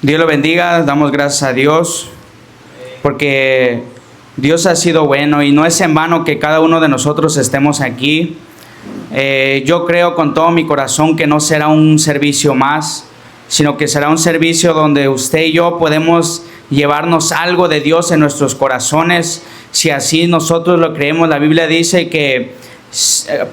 Dios lo bendiga, damos gracias a Dios porque Dios ha sido bueno y no es en vano que cada uno de nosotros estemos aquí. Yo creo con todo mi corazón que no será un servicio más, sino que será un servicio donde usted y yo podemos llevarnos algo de Dios en nuestros corazones. Si así nosotros lo creemos, la Biblia dice que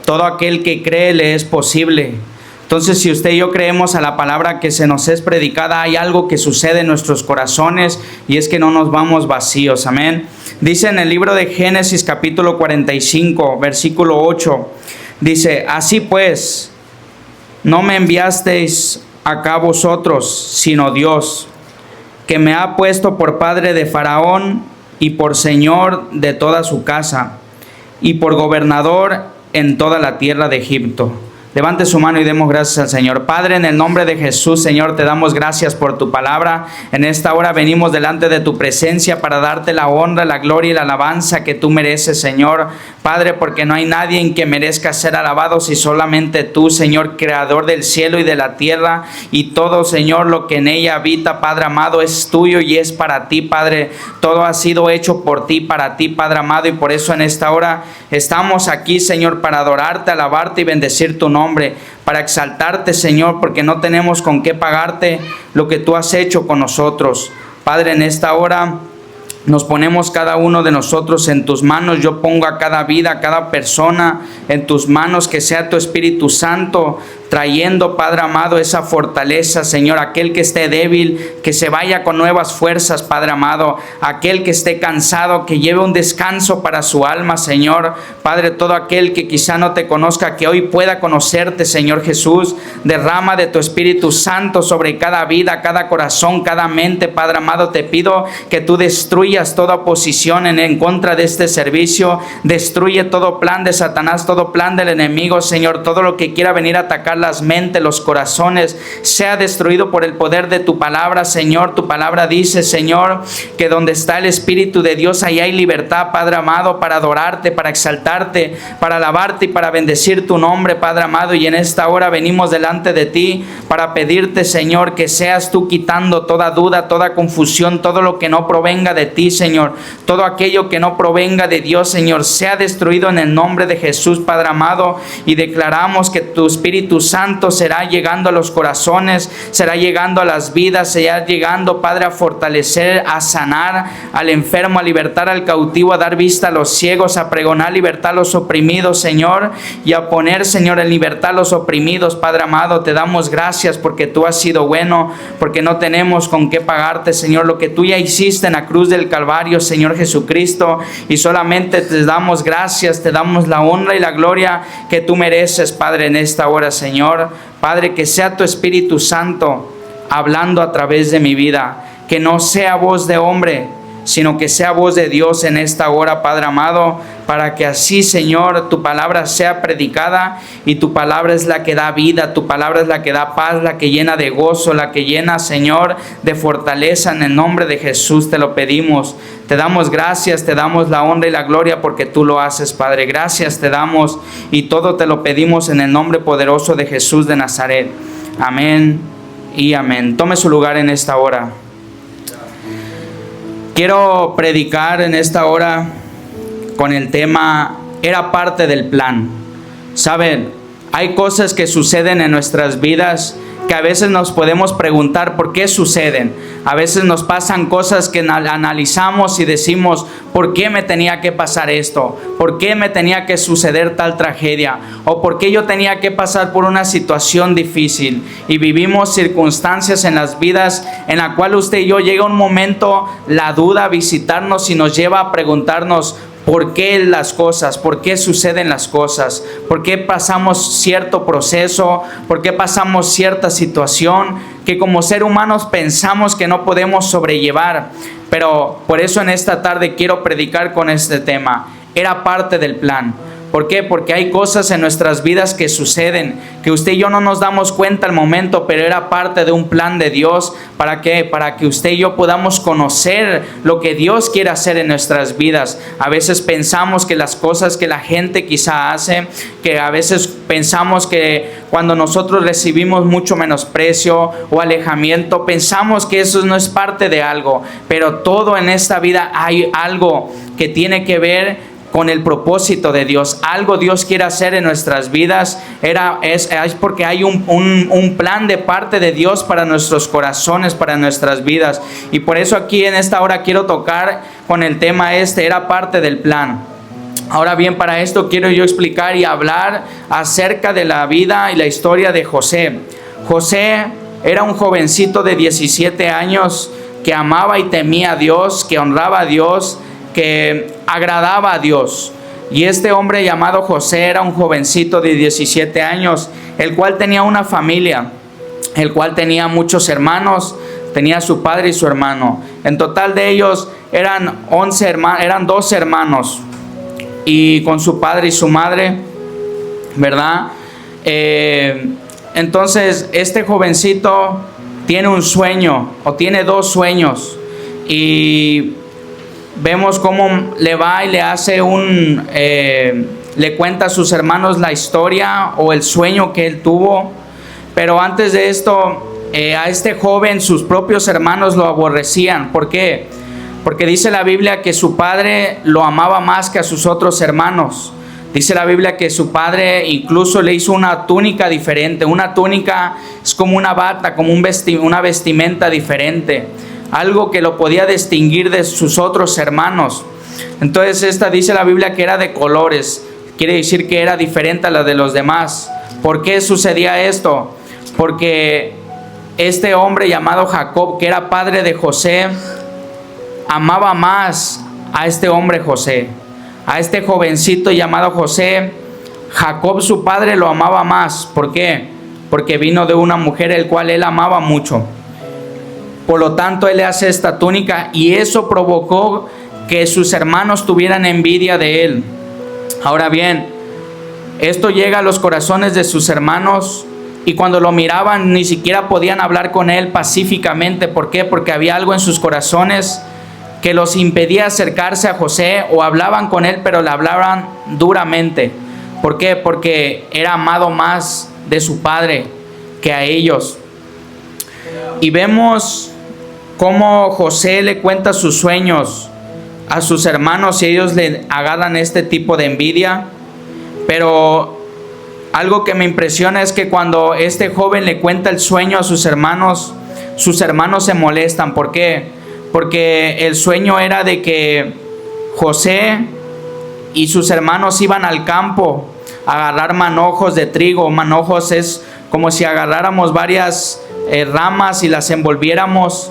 todo aquel que cree le es posible. Entonces, si usted y yo creemos a la palabra que se nos es predicada, hay algo que sucede en nuestros corazones y es que no nos vamos vacíos. Amén. Dice en el libro de Génesis capítulo 45, versículo 8, dice: así pues, no me enviasteis acá vosotros, sino Dios, que me ha puesto por padre de Faraón y por señor de toda su casa y por gobernador en toda la tierra de Egipto. Levante su mano y demos gracias al Señor. Padre, en el nombre de Jesús, Señor, te damos gracias por tu palabra. En esta hora venimos delante de tu presencia para darte la honra, la gloria y la alabanza que tú mereces, Señor. Padre, porque no hay nadie en que merezca ser alabado si solamente tú, Señor, creador del cielo y de la tierra, y todo, Señor, lo que en ella habita, Padre amado, es tuyo y es para ti, Padre. Todo ha sido hecho por ti, para ti, Padre amado, y por eso en esta hora estamos aquí, Señor, para adorarte, alabarte y bendecir tu nombre, para exaltarte, Señor, porque no tenemos con qué pagarte lo que tú has hecho con nosotros. Padre, en esta hora nos ponemos cada uno de nosotros en tus manos. Yo pongo a cada vida, a cada persona en tus manos, que sea tu Espíritu Santo trayendo, Padre amado, esa fortaleza, Señor. Aquel que esté débil, que se vaya con nuevas fuerzas, Padre amado. Aquel que esté cansado, que lleve un descanso para su alma, Señor. Padre, todo aquel que quizá no te conozca, que hoy pueda conocerte, Señor Jesús. Derrama de tu Espíritu Santo sobre cada vida, cada corazón, cada mente, Padre amado. Te pido que tú destruyas toda oposición en contra de este servicio. Destruye todo plan de Satanás, todo plan del enemigo, Señor. Todo lo que quiera venir a atacar las mentes, los corazones, sea destruido por el poder de tu palabra, Señor. Tu palabra dice, Señor, que donde está el Espíritu de Dios, ahí hay libertad, Padre amado, para adorarte, para exaltarte, para alabarte y para bendecir tu nombre, Padre amado. Y en esta hora venimos delante de ti para pedirte, Señor, que seas tú quitando toda duda, toda confusión, todo lo que no provenga de ti, Señor. Todo aquello que no provenga de Dios, Señor, sea destruido en el nombre de Jesús, Padre amado. Y declaramos que tu Espíritu Santo será llegando a los corazones, será llegando a las vidas, será llegando, Padre, a fortalecer, a sanar al enfermo, a libertar al cautivo, a dar vista a los ciegos, a pregonar libertad a los oprimidos, Señor, y a poner, Señor, en libertad a los oprimidos. Padre amado, te damos gracias porque tú has sido bueno, porque no tenemos con qué pagarte, Señor, lo que tú ya hiciste en la cruz del Calvario, Señor Jesucristo, y solamente te damos gracias, te damos la honra y la gloria que tú mereces, Padre, en esta hora, Señor. Padre, que sea tu Espíritu Santo hablando a través de mi vida, que no sea voz de hombre, sino que sea voz de Dios en esta hora, Padre amado, para que así, Señor, tu palabra sea predicada, y tu palabra es la que da vida, tu palabra es la que da paz, la que llena de gozo, la que llena, Señor, de fortaleza. En el nombre de Jesús te lo pedimos. Te damos gracias, te damos la honra y la gloria porque tú lo haces, Padre. Gracias te damos y todo te lo pedimos en el nombre poderoso de Jesús de Nazaret. Amén y amén. Tome su lugar en esta hora. Quiero predicar en esta hora con el tema: era parte del plan. Saben, hay cosas que suceden en nuestras vidas que a veces nos podemos preguntar por qué suceden. A veces nos pasan cosas que analizamos y decimos: ¿por qué me tenía que pasar esto? ¿Por qué me tenía que suceder tal tragedia? ¿O por qué yo tenía que pasar por una situación difícil? Y vivimos circunstancias en las vidas en la cual usted y yo llega un momento, la duda a visitarnos y nos lleva a preguntarnos: ¿por qué las cosas? ¿Por qué suceden las cosas? ¿Por qué pasamos cierto proceso? ¿Por qué pasamos cierta situación que como ser humanos pensamos que no podemos sobrellevar? Pero por eso en esta tarde quiero predicar con este tema. Era parte del plan. ¿Por qué? Porque hay cosas en nuestras vidas que suceden, que usted y yo no nos damos cuenta al momento, pero era parte de un plan de Dios. ¿Para qué? Para que usted y yo podamos conocer lo que Dios quiere hacer en nuestras vidas. A veces pensamos que las cosas que la gente quizá hace, que a veces pensamos que cuando nosotros recibimos mucho menosprecio o alejamiento, pensamos que eso no es parte de algo, pero todo en esta vida hay algo que tiene que ver con el propósito de Dios. Algo Dios quiere hacer en nuestras vidas. Es porque hay un plan de parte de Dios para nuestros corazones, para nuestras vidas. Y por eso aquí en esta hora quiero tocar con el tema era parte del plan. Ahora bien, para esto quiero yo explicar y hablar acerca de la vida y la historia de José. José era un jovencito de 17 años que amaba y temía a Dios, que honraba a Dios, que agradaba a Dios. Y este hombre llamado José era un jovencito de 17 años, el cual tenía una familia, el cual tenía muchos hermanos, tenía su padre y su hermano. En total de ellos eran 12 hermanos, y con su padre y su madre, ¿verdad? Entonces este jovencito tiene un sueño, o tiene dos sueños, y vemos cómo le va y le hace le cuenta a sus hermanos la historia o el sueño que él tuvo. Pero antes de esto, a este joven sus propios hermanos lo aborrecían. ¿Por qué? Porque dice la Biblia que su padre lo amaba más que a sus otros hermanos. Dice la Biblia que su padre incluso le hizo una túnica diferente. Una túnica es como una bata, como una vestimenta diferente, algo que lo podía distinguir de sus otros hermanos. Entonces dice la Biblia que era de colores, quiere decir que era diferente a la de los demás. ¿Por qué sucedía esto? Porque este hombre llamado Jacob, que era padre de José, amaba más a este hombre José, a este jovencito llamado José. Jacob, su padre, lo amaba más. ¿Por qué? Porque vino de una mujer el cual él amaba mucho. Por lo tanto, él le hace esta túnica, y eso provocó que sus hermanos tuvieran envidia de él. Ahora bien, esto llega a los corazones de sus hermanos, y cuando lo miraban ni siquiera podían hablar con él pacíficamente. ¿Por qué? Porque había algo en sus corazones que los impedía acercarse a José, o hablaban con él, pero le hablaban duramente. ¿Por qué? Porque era amado más de su padre que a ellos. Y vemos cómo José le cuenta sus sueños a sus hermanos, y ellos le agarran este tipo de envidia. Pero algo que me impresiona es que cuando este joven le cuenta el sueño a sus hermanos se molestan. ¿Por qué? Porque el sueño era de que José y sus hermanos iban al campo a agarrar manojos de trigo. Manojos es como si agarráramos varias ramas y las envolviéramos.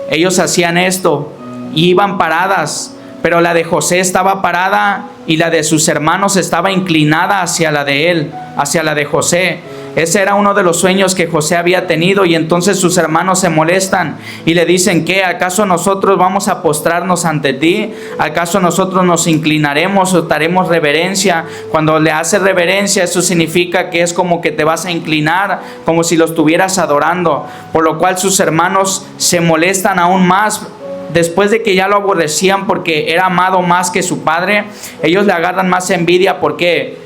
Ellos hacían esto y iban paradas, pero la de José estaba parada y la de sus hermanos estaba inclinada hacia la de él, hacia la de José. Ese era uno de los sueños que José había tenido, y entonces sus hermanos se molestan y le dicen: ¿qué? ¿Acaso nosotros vamos a postrarnos ante ti? ¿Acaso nosotros nos inclinaremos o daremos reverencia? Cuando le hace reverencia, eso significa que es como que te vas a inclinar, como si lo estuvieras adorando. Por lo cual sus hermanos se molestan aún más. Después de que ya lo aborrecían porque era amado más que su padre, ellos le agarran más envidia. ¿Por qué?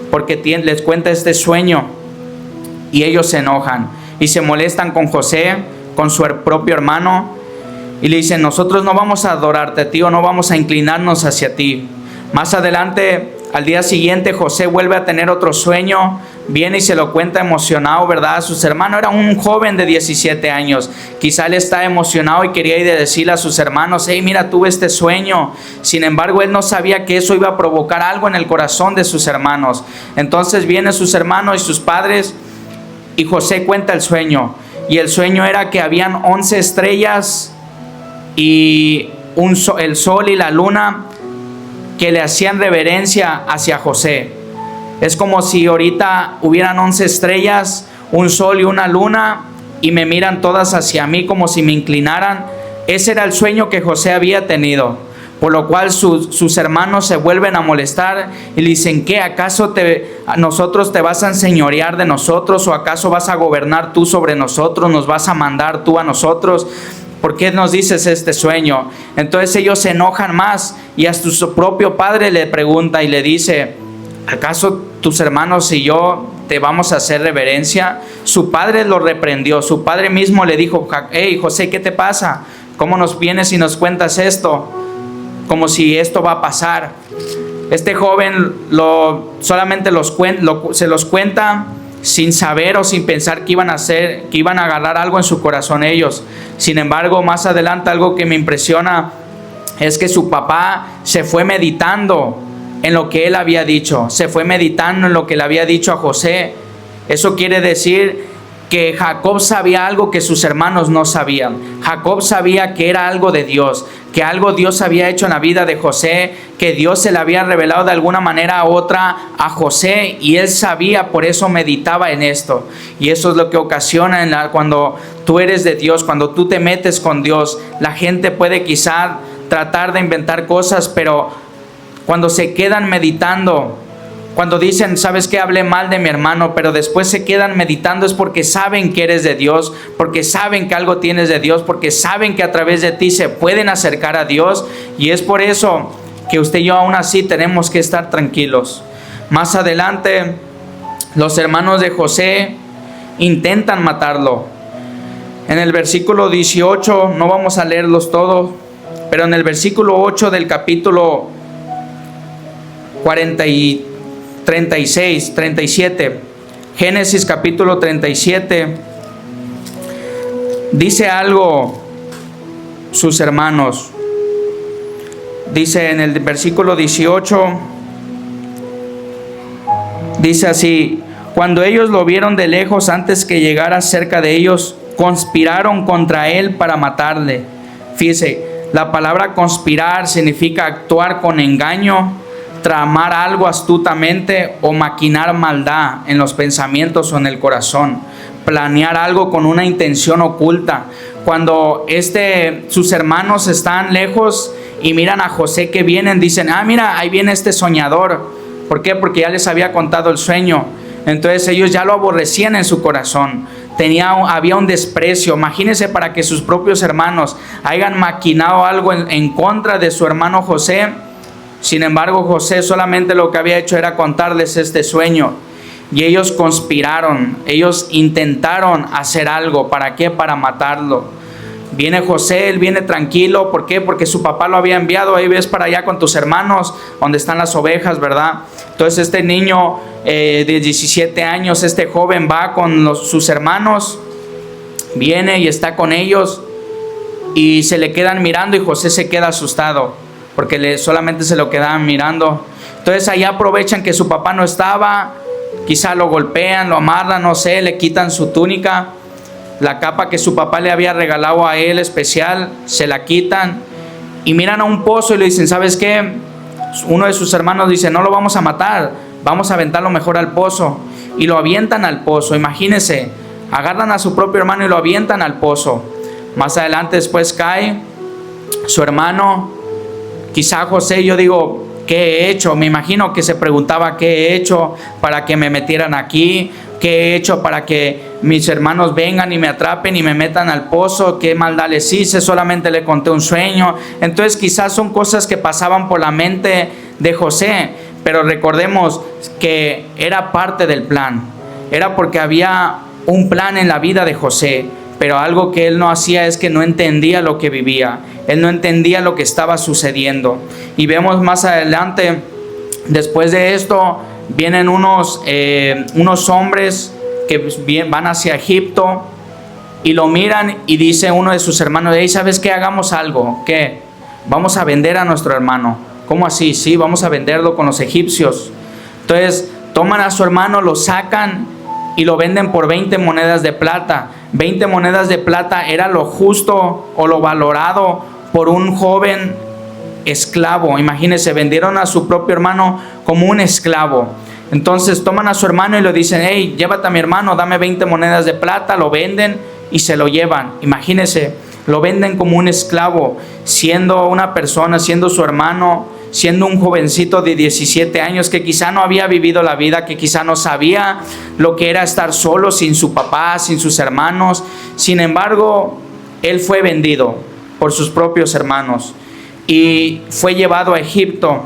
Porque les cuenta este sueño. Y ellos se enojan y se molestan con José, con su propio hermano, y le dicen: nosotros no vamos a adorarte a ti, o no vamos a inclinarnos hacia ti. Más adelante, al día siguiente, José vuelve a tener otro sueño, viene y se lo cuenta emocionado, ¿verdad? A sus hermanos. Era un joven de 17 años. Quizá él está emocionado y quería ir a decirle a sus hermanos: hey, mira, tuve este sueño. Sin embargo, él no sabía que eso iba a provocar algo en el corazón de sus hermanos. Entonces vienen sus hermanos y sus padres, y José cuenta el sueño. Y el sueño era que habían 11 estrellas y el sol y la luna que le hacían reverencia hacia José. Es como si ahorita hubieran 11 estrellas, un sol y una luna, y me miran todas hacia mí como si me inclinaran. Ese era el sueño que José había tenido. Por lo cual sus hermanos se vuelven a molestar y le dicen, ¿qué? ¿Acaso nosotros te vas a enseñorear de nosotros? ¿O acaso vas a gobernar tú sobre nosotros? ¿Nos vas a mandar tú a nosotros? ¿Por qué nos dices este sueño? Entonces ellos se enojan más y hasta su propio padre le pregunta y le dice, ¿acaso tus hermanos y yo te vamos a hacer reverencia? Su padre lo reprendió, su padre mismo le dijo, hey José, ¿qué te pasa? ¿Cómo nos vienes y nos cuentas esto? Como si esto va a pasar. Este joven solamente se los cuenta sin saber o sin pensar que iban a hacer, que iban a agarrar algo en su corazón ellos. Sin embargo, más adelante algo que me impresiona es que su papá se fue meditando en lo que él había dicho, se fue meditando en lo que le había dicho a José. Eso quiere decir que Jacob sabía algo que sus hermanos no sabían. Jacob sabía que era algo de Dios, que algo Dios había hecho en la vida de José, que Dios se le había revelado de alguna manera u otra a José, y él sabía, por eso meditaba en esto. Y eso es lo que ocasiona cuando tú eres de Dios, cuando tú te metes con Dios. La gente puede quizá tratar de inventar cosas, pero cuando se quedan meditando, cuando dicen, ¿sabes qué? Hablé mal de mi hermano, pero después se quedan meditando, es porque saben que eres de Dios, porque saben que algo tienes de Dios, porque saben que a través de ti se pueden acercar a Dios. Y es por eso que usted y yo aún así tenemos que estar tranquilos. Más adelante, los hermanos de José intentan matarlo. En el versículo 18, no vamos a leerlos todos, pero en el versículo 8 del capítulo 37, Génesis capítulo 37, dice algo sus hermanos. Dice en el versículo 18, dice así: cuando ellos lo vieron de lejos, antes que llegara cerca de ellos, conspiraron contra él para matarle. Fíjese, la palabra conspirar significa actuar con engaño, tramar algo astutamente o maquinar maldad en los pensamientos o en el corazón, planear algo con una intención oculta. Cuando sus hermanos están lejos y miran a José que vienen, dicen, mira, ahí viene este soñador. ¿Por qué? Porque ya les había contado el sueño. Entonces ellos ya lo aborrecían en su corazón. Había un desprecio. Imagínense, para que sus propios hermanos hayan maquinado algo en contra de su hermano José. Sin embargo, José solamente lo que había hecho era contarles este sueño. Y ellos conspiraron, ellos intentaron hacer algo. ¿Para qué? Para matarlo. Viene José, él viene tranquilo. ¿Por qué? Porque su papá lo había enviado. Ahí ves para allá con tus hermanos, donde están las ovejas, ¿verdad? Entonces este niño de 17 años, este joven va con sus hermanos, viene y está con ellos, y se le quedan mirando, y José se queda asustado, porque solamente se lo quedaban mirando. Entonces allá aprovechan que su papá no estaba, quizá lo golpean, lo amarran, no sé, le quitan su túnica, la capa que su papá le había regalado a él especial, se la quitan y miran a un pozo y le dicen, ¿sabes qué? Uno de sus hermanos dice, no lo vamos a matar, vamos a aventarlo mejor al pozo. Y lo avientan al pozo. Imagínense, agarran a su propio hermano y lo avientan al pozo. Más adelante después cae su hermano. Quizá José, yo digo, ¿qué he hecho? Me imagino que se preguntaba, ¿qué he hecho para que me metieran aquí? ¿Qué he hecho para que mis hermanos vengan y me atrapen y me metan al pozo? ¿Qué maldad les hice? Solamente le conté un sueño. Entonces quizás son cosas que pasaban por la mente de José, pero recordemos que era parte del plan. Era porque había un plan en la vida de José, pero algo que él no hacía es que no entendía lo que vivía. Él no entendía lo que estaba sucediendo. Y vemos más adelante, después de esto, vienen unos hombres que van hacia Egipto y lo miran, y dice uno de sus hermanos, hey, ¿sabes qué? Hagamos algo. ¿Qué? Vamos a vender a nuestro hermano. ¿Cómo así? Sí, vamos a venderlo con los egipcios. Entonces toman a su hermano, lo sacan y lo venden por 20 monedas de plata. 20 monedas de plata era lo justo o lo valorado por un joven esclavo. Imagínense, vendieron a su propio hermano como un esclavo. Entonces toman a su hermano y le dicen, hey, llévate a mi hermano, dame 20 monedas de plata. Lo venden y se lo llevan. Imagínense, Lo venden como un esclavo, siendo una persona, siendo su hermano, siendo un jovencito de 17 años que quizá no había vivido la vida, que quizá no sabía lo que era estar solo, sin su papá, sin sus hermanos. Sin embargo, él fue vendido por sus propios hermanos y fue llevado a Egipto.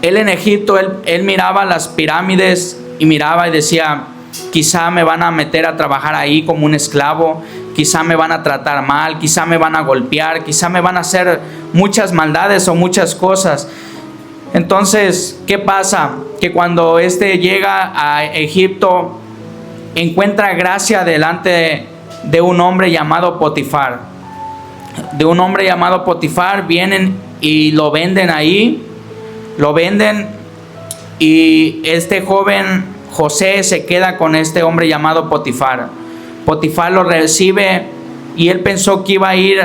Él en Egipto, él miraba las pirámides y miraba y decía, quizá me van a meter a trabajar ahí como un esclavo, quizá me van a tratar mal, quizá me van a golpear, quizá me van a hacer muchas maldades o muchas cosas. Entonces, ¿qué pasa? Que cuando llega a Egipto, encuentra gracia delante de un hombre llamado Potifar. De un hombre llamado Potifar, vienen y lo venden ahí, lo venden, y este joven José se queda con este hombre llamado Potifar. Potifar lo recibe y él pensó que iba a ir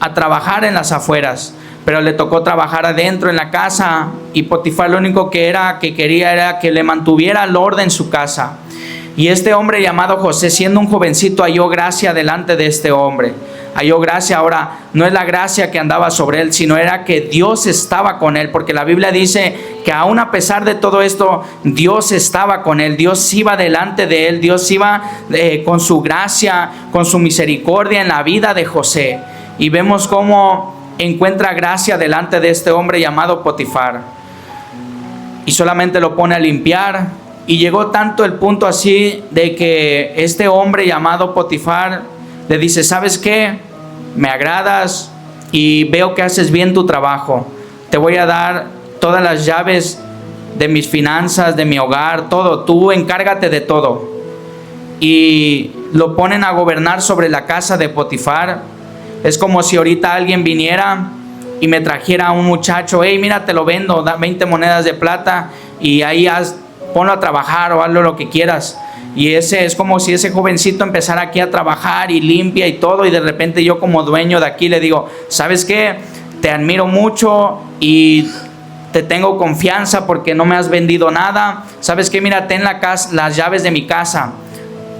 a trabajar en las afueras, pero le tocó trabajar adentro en la casa, y Potifar lo único que quería era que le mantuviera el orden en su casa. Y este hombre llamado José, siendo un jovencito, halló gracia delante de este hombre. Halló gracia. Ahora, no es la gracia que andaba sobre él, sino era que Dios estaba con él, porque la Biblia dice que aún a pesar de todo esto, Dios estaba con él. Dios iba delante de él. Dios iba con su gracia, con su misericordia en la vida de José. Y vemos cómo encuentra gracia delante de este hombre llamado Potifar, y solamente lo pone a limpiar. Y llegó tanto el punto así de que este hombre llamado Potifar le dice, ¿sabes qué? Me agradas y veo que haces bien tu trabajo. Te voy a dar todas las llaves de mis finanzas, de mi hogar, todo. Tú encárgate de todo. Y lo ponen a gobernar sobre la casa de Potifar. Es como si ahorita alguien viniera y me trajera a un muchacho, hey, mira, te lo vendo, da 20 monedas de plata y ahí ponlo a trabajar o hazlo lo que quieras. Y ese es como si ese jovencito empezara aquí a trabajar y limpia y todo, y de repente yo como dueño de aquí le digo, ¿sabes qué? Te admiro mucho y te tengo confianza porque no me has vendido nada. ¿Sabes qué? Mira, ten las llaves de mi casa.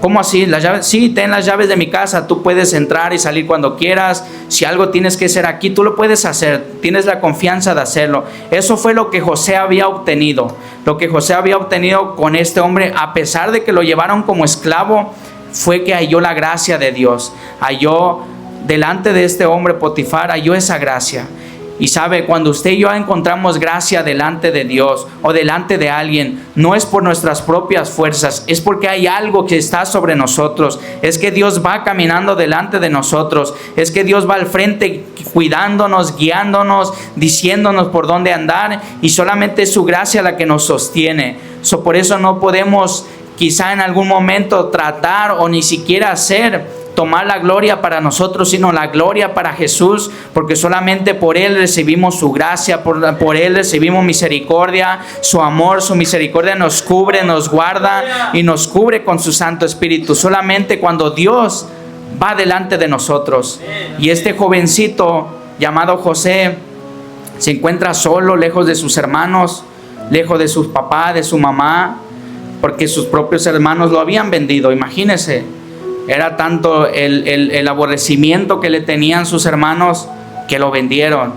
¿Cómo así? ¿Las llaves? Sí, ten las llaves de mi casa. Tú puedes entrar y salir cuando quieras. Si algo tienes que hacer aquí, tú lo puedes hacer. Tienes la confianza de hacerlo. Eso fue lo que José había obtenido. Lo que José había obtenido con este hombre, a pesar de que lo llevaron como esclavo, fue que halló la gracia de Dios. Halló delante de este hombre Potifar, halló esa gracia. Y sabe, cuando usted y yo encontramos gracia delante de Dios o delante de alguien, no es por nuestras propias fuerzas, es porque hay algo que está sobre nosotros. Es que Dios va caminando delante de nosotros, es que Dios va al frente cuidándonos, guiándonos, diciéndonos por dónde andar, y solamente es su gracia la que nos sostiene. Por eso no podemos quizá en algún momento tratar o ni siquiera tomar la gloria para nosotros, sino la gloria para Jesús, porque solamente por Él recibimos su gracia, por Él recibimos misericordia, su amor, su misericordia nos cubre, nos guarda y nos cubre con su Santo Espíritu. Solamente cuando Dios va delante de nosotros. Y este jovencito llamado José se encuentra solo, lejos de sus hermanos, lejos de sus papás, de su mamá, porque sus propios hermanos lo habían vendido. Imagínense. Era tanto el aborrecimiento que le tenían sus hermanos que lo vendieron.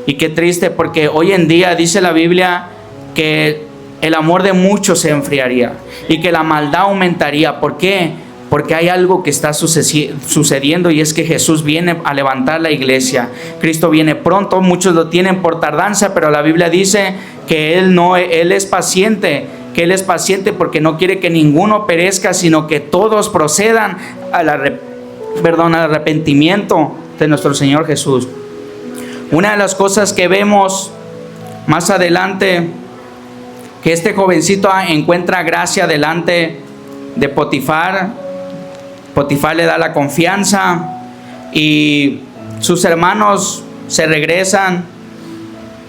Y qué triste, porque hoy en día dice la Biblia que el amor de muchos se enfriaría y que la maldad aumentaría. ¿Por qué? Porque hay algo que está sucediendo, y es que Jesús viene a levantar la iglesia. Cristo viene pronto. Muchos lo tienen por tardanza, pero la Biblia dice que Él es paciente. Que Él es paciente porque no quiere que ninguno perezca, sino que todos procedan al arrepentimiento de nuestro Señor Jesús. Una de las cosas que vemos más adelante, que este jovencito encuentra gracia delante de Potifar. Potifar le da la confianza y sus hermanos se regresan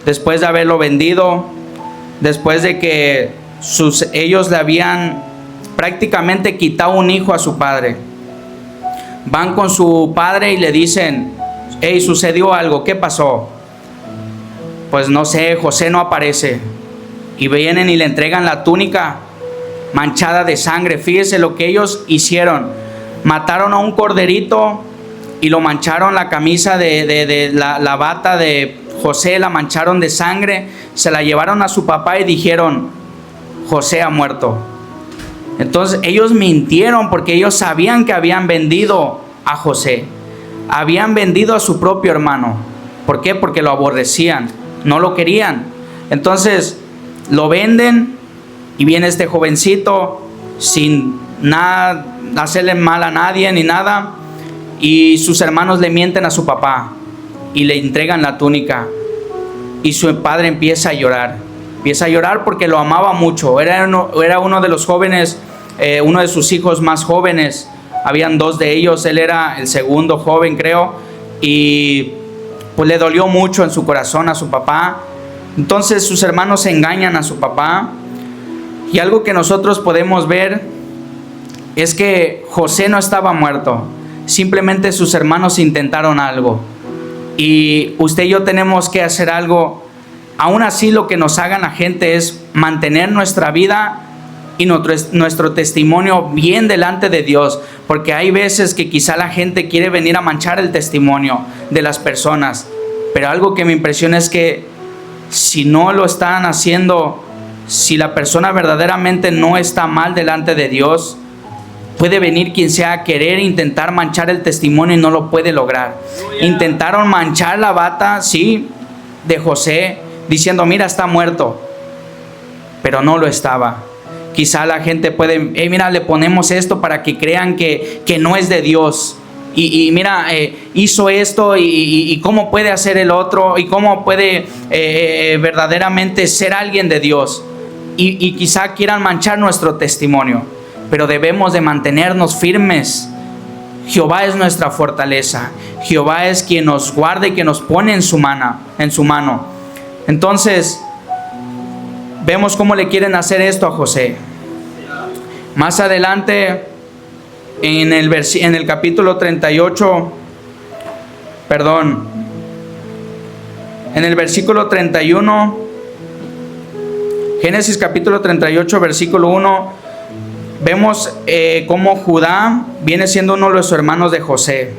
después de haberlo vendido, después de que ellos le habían prácticamente quitado un hijo a su padre. Van con su padre y le dicen, hey, sucedió algo, ¿qué pasó? Pues no sé, José no aparece. Y vienen y le entregan la túnica manchada de sangre. Fíjese lo que ellos hicieron. Mataron a un corderito y lo mancharon la camisa de la bata de José, la mancharon de sangre, se la llevaron a su papá y dijeron: José ha muerto. Entonces ellos mintieron porque ellos sabían que habían vendido a José, habían vendido a su propio hermano. ¿Por qué? Porque lo aborrecían, no lo querían. Entonces lo venden y viene este jovencito sin nada, hacerle mal a nadie ni nada, y sus hermanos le mienten a su papá y le entregan la túnica, y su padre empieza a llorar porque lo amaba mucho. Era uno de los jóvenes, uno de sus hijos más jóvenes. Habían dos de ellos, él era el segundo joven, creo, y pues le dolió mucho en su corazón a su papá. Entonces sus hermanos engañan a su papá, y algo que nosotros podemos ver es que José no estaba muerto, simplemente sus hermanos intentaron algo, y usted y yo tenemos que hacer algo. Aún así, lo que nos haga la gente es mantener nuestra vida y nuestro testimonio bien delante de Dios, porque hay veces que quizá la gente quiere venir a manchar el testimonio de las personas, pero algo que me impresiona es que si no lo están haciendo, si la persona verdaderamente no está mal delante de Dios, puede venir quien sea a querer intentar manchar el testimonio y no lo puede lograr. Intentaron manchar la bata, sí, de José, diciendo: mira, está muerto, pero no lo estaba. Quizá la gente puede: mira, le ponemos esto para que crean que no es de Dios. Y mira, hizo esto y cómo puede hacer el otro, y cómo puede verdaderamente ser alguien de Dios. Y quizá quieran manchar nuestro testimonio, pero debemos de mantenernos firmes. Jehová es nuestra fortaleza. Jehová es quien nos guarda y que nos pone en su mano. Entonces, vemos cómo le quieren hacer esto a José. Más adelante, en el capítulo 38, en el versículo 31, Génesis capítulo 38, versículo 1, vemos cómo Judá viene siendo uno de los hermanos de José.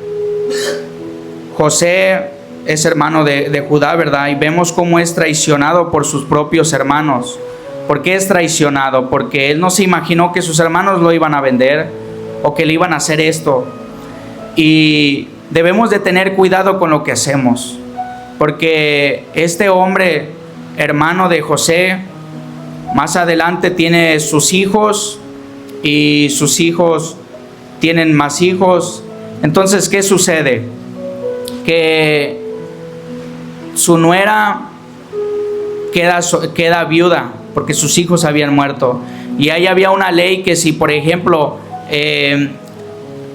José es hermano de Judá, ¿verdad? Y vemos cómo es traicionado por sus propios hermanos. ¿Por qué es traicionado? Porque él no se imaginó que sus hermanos lo iban a vender o que le iban a hacer esto. Y debemos de tener cuidado con lo que hacemos, porque este hombre, hermano de José, más adelante tiene sus hijos, y sus hijos tienen más hijos. Entonces, ¿qué sucede? Que su nuera queda viuda porque sus hijos habían muerto, y ahí había una ley que si, por ejemplo,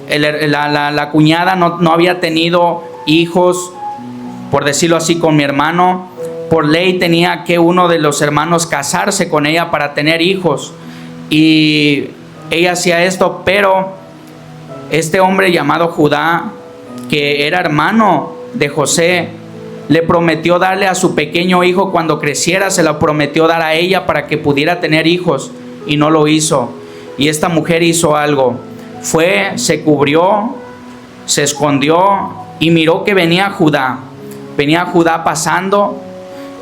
la cuñada no había tenido hijos, por decirlo así, con mi hermano, por ley tenía que uno de los hermanos casarse con ella para tener hijos, y ella hacía esto. Pero este hombre llamado Judá, que era hermano de José, le prometió darle a su pequeño hijo cuando creciera, se lo prometió dar a ella para que pudiera tener hijos, y no lo hizo. Y esta mujer hizo algo, se cubrió, se escondió y miró que venía Judá pasando,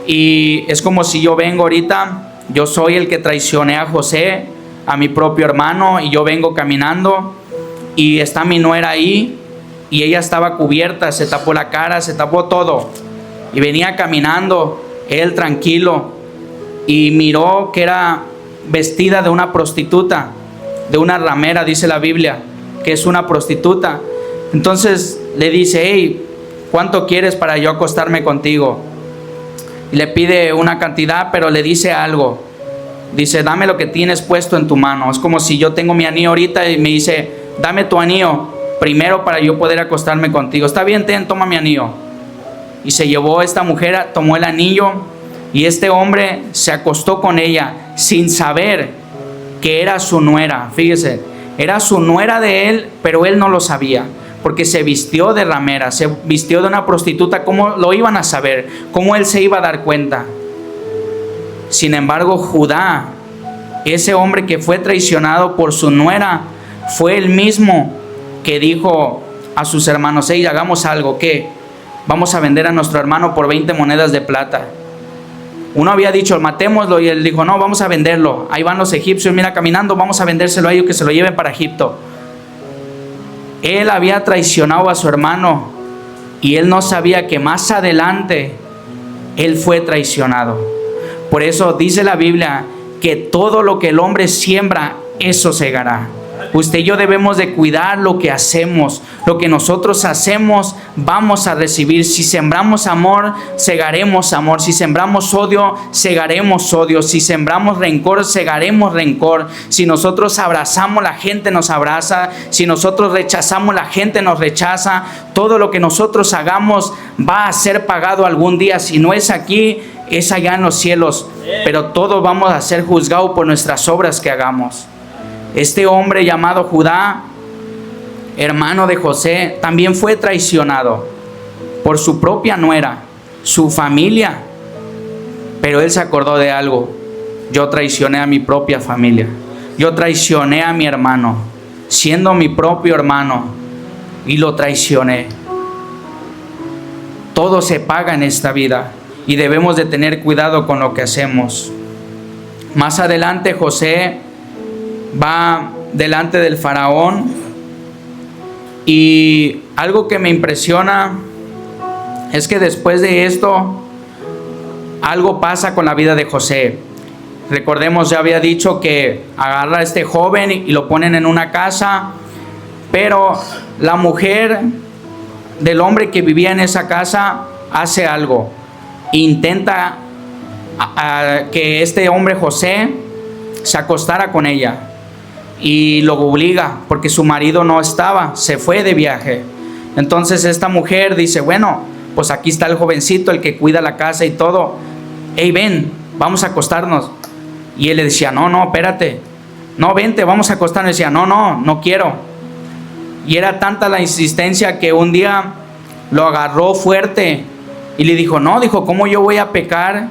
y es como si yo vengo ahorita, yo soy el que traicioné a José, a mi propio hermano, y yo vengo caminando y está mi nuera ahí, y ella estaba cubierta, se tapó la cara, se tapó todo, y venía caminando él tranquilo, y miró que era vestida de una prostituta, de una ramera, dice la Biblia que es una prostituta. Entonces le dice: hey, ¿cuánto quieres para yo acostarme contigo? Y le pide una cantidad, pero le dice algo. Dice: dame lo que tienes puesto en tu mano. Es como si yo tengo mi anillo ahorita y me dice: dame tu anillo primero para yo poder acostarme contigo. Está bien, toma mi anillo. Y se llevó esta mujer, tomó el anillo, y este hombre se acostó con ella sin saber que era su nuera. Fíjese, era su nuera de él, pero él no lo sabía, porque se vistió de ramera, se vistió de una prostituta. ¿Cómo lo iban a saber? ¿Cómo él se iba a dar cuenta? Sin embargo, Judá, ese hombre que fue traicionado por su nuera, fue el mismo que dijo: a sus hermanos: hey, hagamos algo, ¿qué? Vamos a vender a nuestro hermano por 20 monedas de plata. Uno había dicho: matémoslo, y él dijo: no, vamos a venderlo. Ahí van los egipcios, mira, caminando, vamos a vendérselo a ellos, que se lo lleven para Egipto. Él había traicionado a su hermano y él no sabía que más adelante él fue traicionado. Por eso dice la Biblia que todo lo que el hombre siembra, eso segará. Usted y yo debemos de cuidar lo que hacemos. Lo que nosotros hacemos, vamos a recibir. Si sembramos amor, segaremos amor. Si sembramos odio, segaremos odio. Si sembramos rencor, segaremos rencor. Si nosotros abrazamos, la gente nos abraza. Si nosotros rechazamos, la gente nos rechaza. Todo lo que nosotros hagamos va a ser pagado algún día. Si no es aquí, es allá en los cielos. Pero todos vamos a ser juzgados por nuestras obras que hagamos. Este hombre llamado Judá, hermano de José, también fue traicionado por su propia nuera, su familia. Pero él se acordó de algo: yo traicioné a mi propia familia, yo traicioné a mi hermano, siendo mi propio hermano, y lo traicioné. Todo se paga en esta vida y debemos de tener cuidado con lo que hacemos. Más adelante José va delante del faraón, y algo que me impresiona es que después de esto algo pasa con la vida de José. Recordemos, ya había dicho que agarra a este joven y lo ponen en una casa, pero la mujer del hombre que vivía en esa casa hace algo: intenta que este hombre José se acostara con ella, y lo obliga porque su marido no estaba, se fue de viaje. Entonces esta mujer dice: bueno, pues aquí está el jovencito, el que cuida la casa y todo, hey, ven, vamos a acostarnos. Y él le decía: no, espérate, no, vente, vamos a acostarnos. Y decía: no quiero. Y era tanta la insistencia que un día lo agarró fuerte y le dijo: ¿cómo yo voy a pecar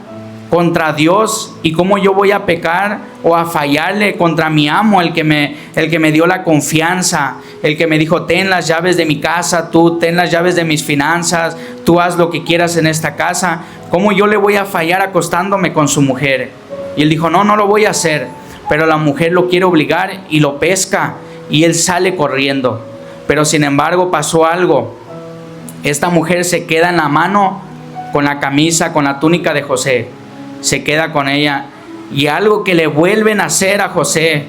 contra Dios? ¿Y cómo yo voy a pecar o a fallarle contra mi amo, el que me dio la confianza, el que me dijo: ten las llaves de mi casa, tú ten las llaves de mis finanzas, tú haz lo que quieras en esta casa? ¿Cómo yo le voy a fallar acostándome con su mujer? Y él dijo: no lo voy a hacer. Pero la mujer lo quiere obligar y lo pesca, y él sale corriendo. Pero sin embargo pasó algo: esta mujer se queda en la mano con la camisa, con la túnica de José, se queda con ella. Y algo que le vuelven a hacer a José,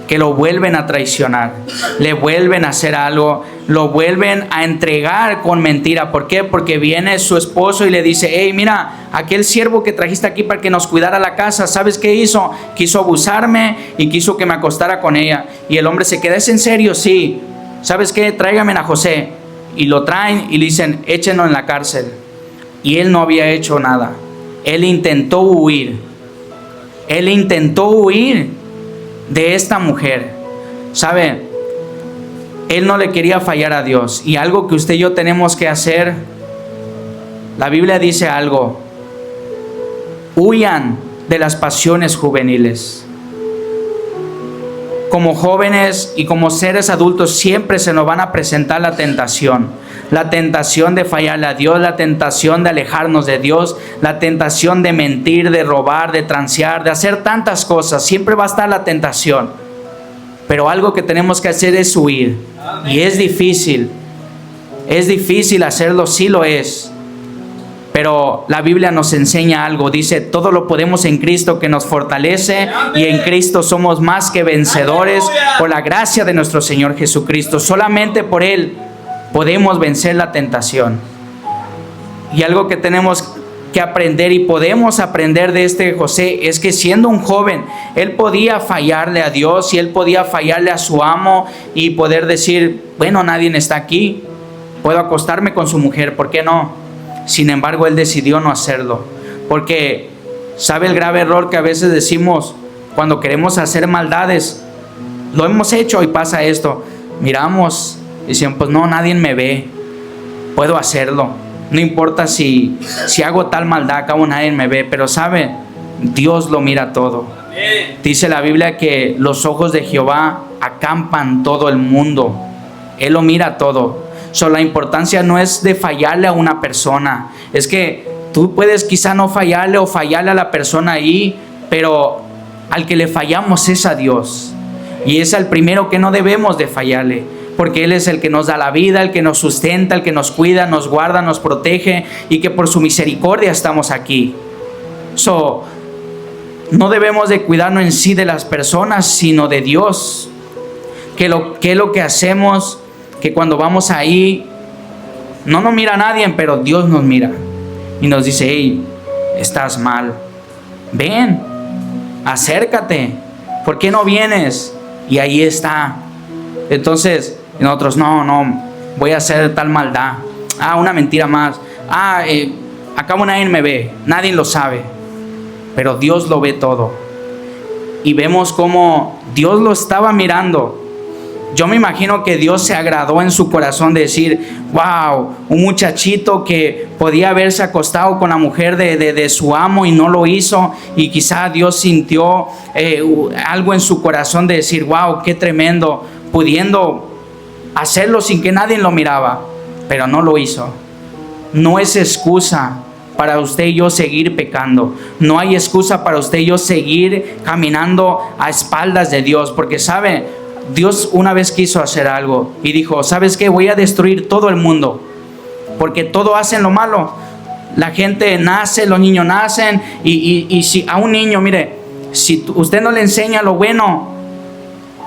que lo vuelven a traicionar, le vuelven a hacer algo, lo vuelven a entregar con mentira. ¿Por qué? Porque viene su esposo y le dice: hey, mira, aquel siervo que trajiste aquí para que nos cuidara la casa, ¿sabes qué hizo? Quiso abusarme y quiso que me acostara con ella. Y el hombre se queda: ¿es en serio? Sí. ¿Sabes qué? Tráigame a José. Y lo traen y le dicen: échenlo en la cárcel. Y él no había hecho nada. Él intentó huir. Él intentó huir de esta mujer. ¿Sabe? Él no le quería fallar a Dios. Y algo que usted y yo tenemos que hacer, la Biblia dice algo: huyan de las pasiones juveniles. Como jóvenes y como seres adultos siempre se nos van a presentar la tentación de fallarle a Dios, la tentación de alejarnos de Dios, la tentación de mentir, de robar, de transear, de hacer tantas cosas. Siempre va a estar la tentación, pero algo que tenemos que hacer es huir. Y es difícil hacerlo, sí lo es. Pero la Biblia nos enseña algo, dice: todo lo podemos en Cristo que nos fortalece, y en Cristo somos más que vencedores por la gracia de nuestro Señor Jesucristo. Solamente por Él podemos vencer la tentación. Y algo que tenemos que aprender y podemos aprender de este José es que, siendo un joven, él podía fallarle a Dios y él podía fallarle a su amo y poder decir: bueno, nadie está aquí, puedo acostarme con su mujer, ¿por qué no? Sin embargo, él decidió no hacerlo, porque ¿sabe el grave error que a veces decimos cuando queremos hacer maldades? Lo hemos hecho y pasa esto: miramos y decimos: pues no, nadie me ve, puedo hacerlo, no importa si hago tal maldad, acabo nadie me ve. Pero ¿sabe? Dios lo mira todo. Dice la Biblia que los ojos de Jehová acampan todo el mundo. Él lo mira todo. La importancia no es de fallarle a una persona. Es que tú puedes quizá no fallarle o fallarle a la persona ahí, pero al que le fallamos es a Dios. Y es al primero que no debemos de fallarle, porque Él es el que nos da la vida, el que nos sustenta, el que nos cuida, nos guarda, nos protege, y que por su misericordia estamos aquí. No debemos de cuidarnos en sí de las personas, sino de Dios. Que es lo que hacemos, que cuando vamos ahí, no nos mira nadie, pero Dios nos mira y nos dice: hey, estás mal, ven, acércate, ¿por qué no vienes? Y ahí está. Entonces nosotros, no, voy a hacer tal maldad, una mentira más, acabo nadie me ve, nadie lo sabe, pero Dios lo ve todo. Y vemos cómo Dios lo estaba mirando. Yo me imagino que Dios se agradó en su corazón de decir: wow, un muchachito que podía haberse acostado con la mujer de su amo y no lo hizo, y quizá Dios sintió algo en su corazón de decir: wow, qué tremendo, pudiendo hacerlo sin que nadie lo miraba, pero no lo hizo. No es excusa para usted y yo seguir pecando. No hay excusa para usted y yo seguir caminando a espaldas de Dios, porque sabe, Dios una vez quiso hacer algo y dijo: ¿sabes qué? Voy a destruir todo el mundo, porque todos hacen lo malo. La gente nace, los niños nacen, y si a un niño, mire, si usted no le enseña lo bueno,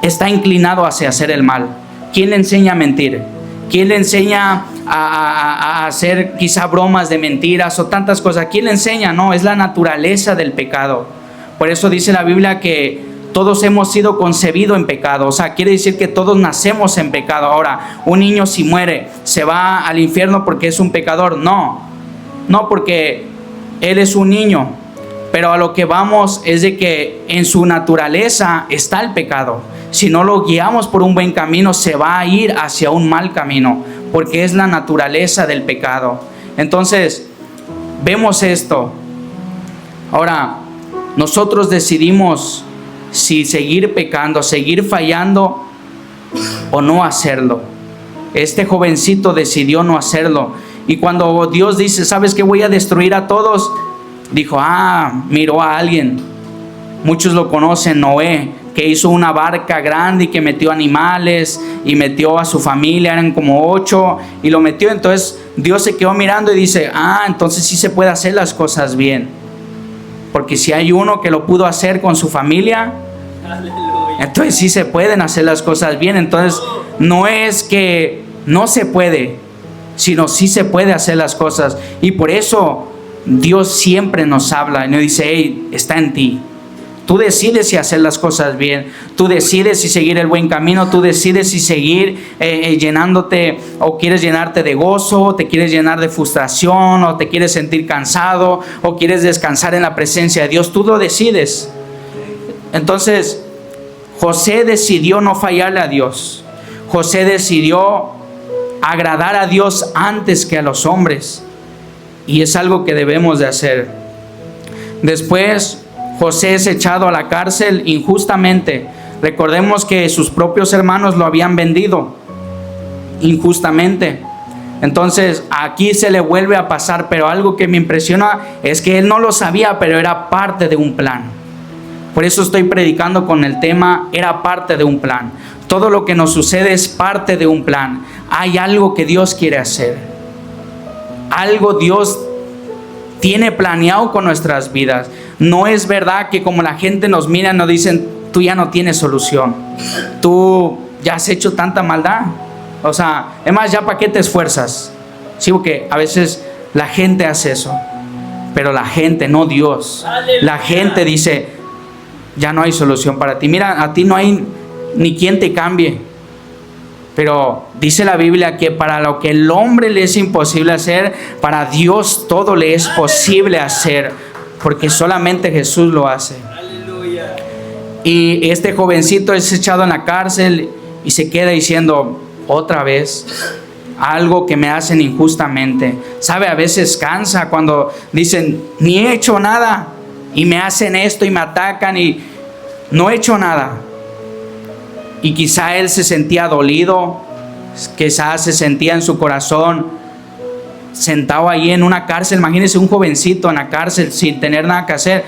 está inclinado hacia hacer el mal. ¿Quién le enseña a mentir? ¿Quién le enseña a hacer quizá bromas de mentiras o tantas cosas? ¿Quién le enseña? No, es la naturaleza del pecado. Por eso dice la Biblia que todos hemos sido concebidos en pecado. O sea, quiere decir que todos nacemos en pecado. Ahora, un niño si muere, ¿se va al infierno porque es un pecador? No, porque él es un niño. Pero a lo que vamos es de que en su naturaleza está el pecado. Si no lo guiamos por un buen camino, se va a ir hacia un mal camino, porque es la naturaleza del pecado. Entonces, vemos esto. Ahora, nosotros decidimos si seguir pecando, seguir fallando o no hacerlo. Este jovencito decidió no hacerlo. Y cuando Dios dice: ¿sabes qué? Voy a destruir a todos, dijo: miró a alguien. Muchos lo conocen, Noé, que hizo una barca grande y que metió animales y metió a su familia, eran como 8, y lo metió. Entonces Dios se quedó mirando y dice: entonces sí se puede hacer las cosas bien, porque si hay uno que lo pudo hacer con su familia, entonces sí se pueden hacer las cosas bien. Entonces no es que no se puede, sino sí se puede hacer las cosas. Y por eso Dios siempre nos habla y nos dice: hey, está en ti. Tú decides si hacer las cosas bien, tú decides si seguir el buen camino, tú decides si seguir llenándote, o quieres llenarte de gozo, o te quieres llenar de frustración, o te quieres sentir cansado, o quieres descansar en la presencia de Dios. Tú lo decides. Entonces, José decidió no fallarle a Dios. José decidió agradar a Dios antes que a los hombres, y es algo que debemos de hacer. Después, José es echado a la cárcel injustamente. Recordemos que sus propios hermanos lo habían vendido injustamente. Entonces aquí se le vuelve a pasar, pero algo que me impresiona es que él no lo sabía, pero era parte de un plan. Por eso estoy predicando con el tema: era parte de un plan. Todo lo que nos sucede es parte de un plan. Hay algo que Dios quiere hacer. Algo Dios tiene planeado con nuestras vidas. No es verdad que como la gente nos mira, nos dicen: tú ya no tienes solución, tú ya has hecho tanta maldad, o sea, es más, ya para qué te esfuerzas. Sí, porque a veces la gente hace eso, pero la gente, no Dios. La gente dice: ya no hay solución para ti, mira, a ti no hay ni quien te cambie. Pero dice la Biblia que para lo que el hombre le es imposible hacer, para Dios todo le es posible hacer, porque solamente Jesús lo hace. Aleluya. Y este jovencito es echado en la cárcel y se queda diciendo: otra vez algo que me hacen injustamente. Sabe, a veces cansa cuando dicen: ni he hecho nada y me hacen esto y me atacan y no he hecho nada. Y quizá él se sentía dolido, quizás se sentía en su corazón sentado ahí en una cárcel. Imagínense un jovencito en la cárcel sin tener nada que hacer.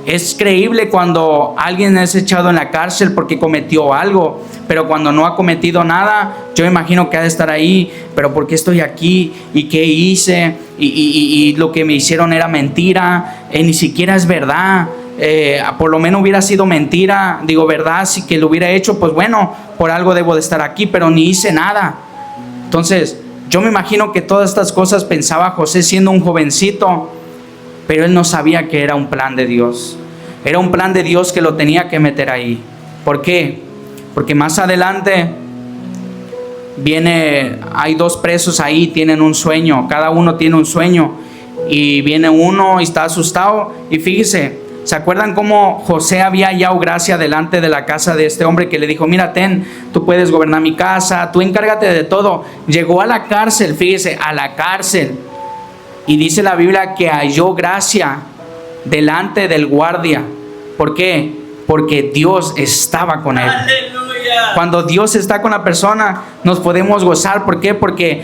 Es creíble cuando alguien es echado en la cárcel porque cometió algo, pero cuando no ha cometido nada, yo me imagino que ha de estar ahí. Pero ¿por qué estoy aquí? ¿Y qué hice? Y lo que me hicieron era mentira, ni siquiera es verdad. Por lo menos hubiera sido mentira, digo verdad, si que lo hubiera hecho, pues bueno, por algo debo de estar aquí, pero ni hice nada. Entonces yo me imagino que todas estas cosas pensaba José siendo un jovencito, pero él no sabía que era un plan de Dios. Era un plan de Dios que lo tenía que meter ahí. ¿Por qué? Porque más adelante hay dos presos ahí, tienen un sueño, cada uno tiene un sueño, y viene uno y está asustado. Y fíjese, ¿se acuerdan cómo José había hallado gracia delante de la casa de este hombre que le dijo: mira, tú puedes gobernar mi casa, tú encárgate de todo? Llegó a la cárcel, fíjese, a la cárcel, y dice la Biblia que halló gracia delante del guardia. ¿Por qué? Porque Dios estaba con él. ¡Aleluya! Cuando Dios está con la persona, nos podemos gozar. ¿Por qué? Porque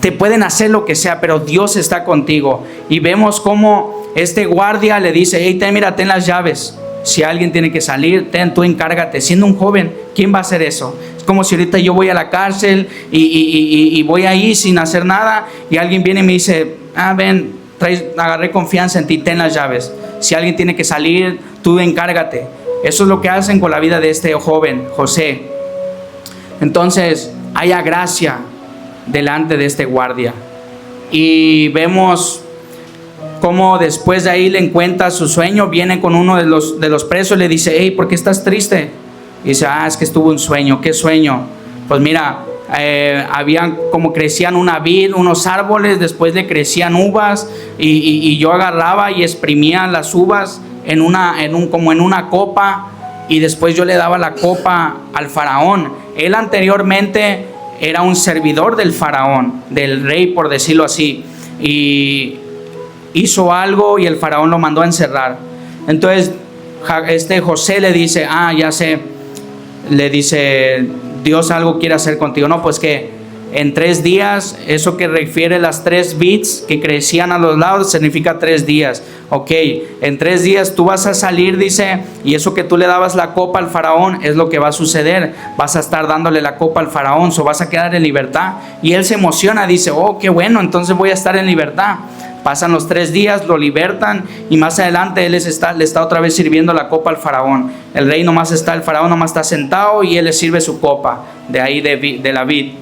te pueden hacer lo que sea, pero Dios está contigo. Y vemos cómo este guardia le dice: hey, mira, ten las llaves. Si alguien tiene que salir, tú encárgate. Siendo un joven, ¿quién va a hacer eso? Es como si ahorita yo voy a la cárcel y voy ahí sin hacer nada, y alguien viene y me dice: ven, agarré confianza en ti, ten las llaves. Si alguien tiene que salir, tú encárgate. Eso es lo que hacen con la vida de este joven, José. Entonces, haya gracia delante de este guardia. Y vemos cómo después de ahí le encuentra su sueño. Viene con uno de los presos y le dice: hey, ¿por qué estás triste? Y dice: es que estuvo un sueño. ¿Qué sueño? Pues mira, habían como crecían una vid, unos árboles, después le crecían uvas, y yo agarraba y exprimía las uvas como en una copa, y después yo le daba la copa al faraón. Él anteriormente era un servidor del faraón, del rey, por decirlo así, y hizo algo y el faraón lo mandó a encerrar. Entonces José le dice: ya sé, le dice: Dios algo quiere hacer contigo. No, pues que en 3 días, eso que refiere las 3 bits que crecían a los lados, significa 3 días. Ok, en 3 días tú vas a salir, dice, y eso que tú le dabas la copa al faraón es lo que va a suceder. Vas a estar dándole la copa al faraón, vas a quedar en libertad. Y él se emociona, dice: oh, qué bueno, entonces voy a estar en libertad. Pasan los 3 días, lo libertan, y más adelante él le está otra vez sirviendo la copa al faraón. El faraón nomás está sentado, y él le sirve su copa de ahí de la vid.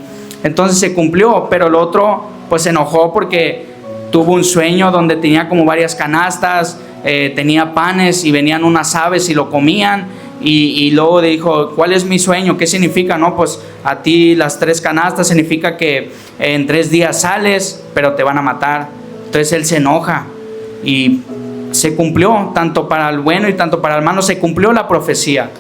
Entonces se cumplió, pero el otro pues se enojó porque tuvo un sueño donde tenía como varias canastas, tenía panes y venían unas aves y lo comían, y luego dijo: ¿cuál es mi sueño? ¿Qué significa? No, pues a ti las 3 canastas significa que en 3 días sales, pero te van a matar. Entonces él se enoja, y se cumplió, tanto para el bueno y tanto para el malo, se cumplió la profecía.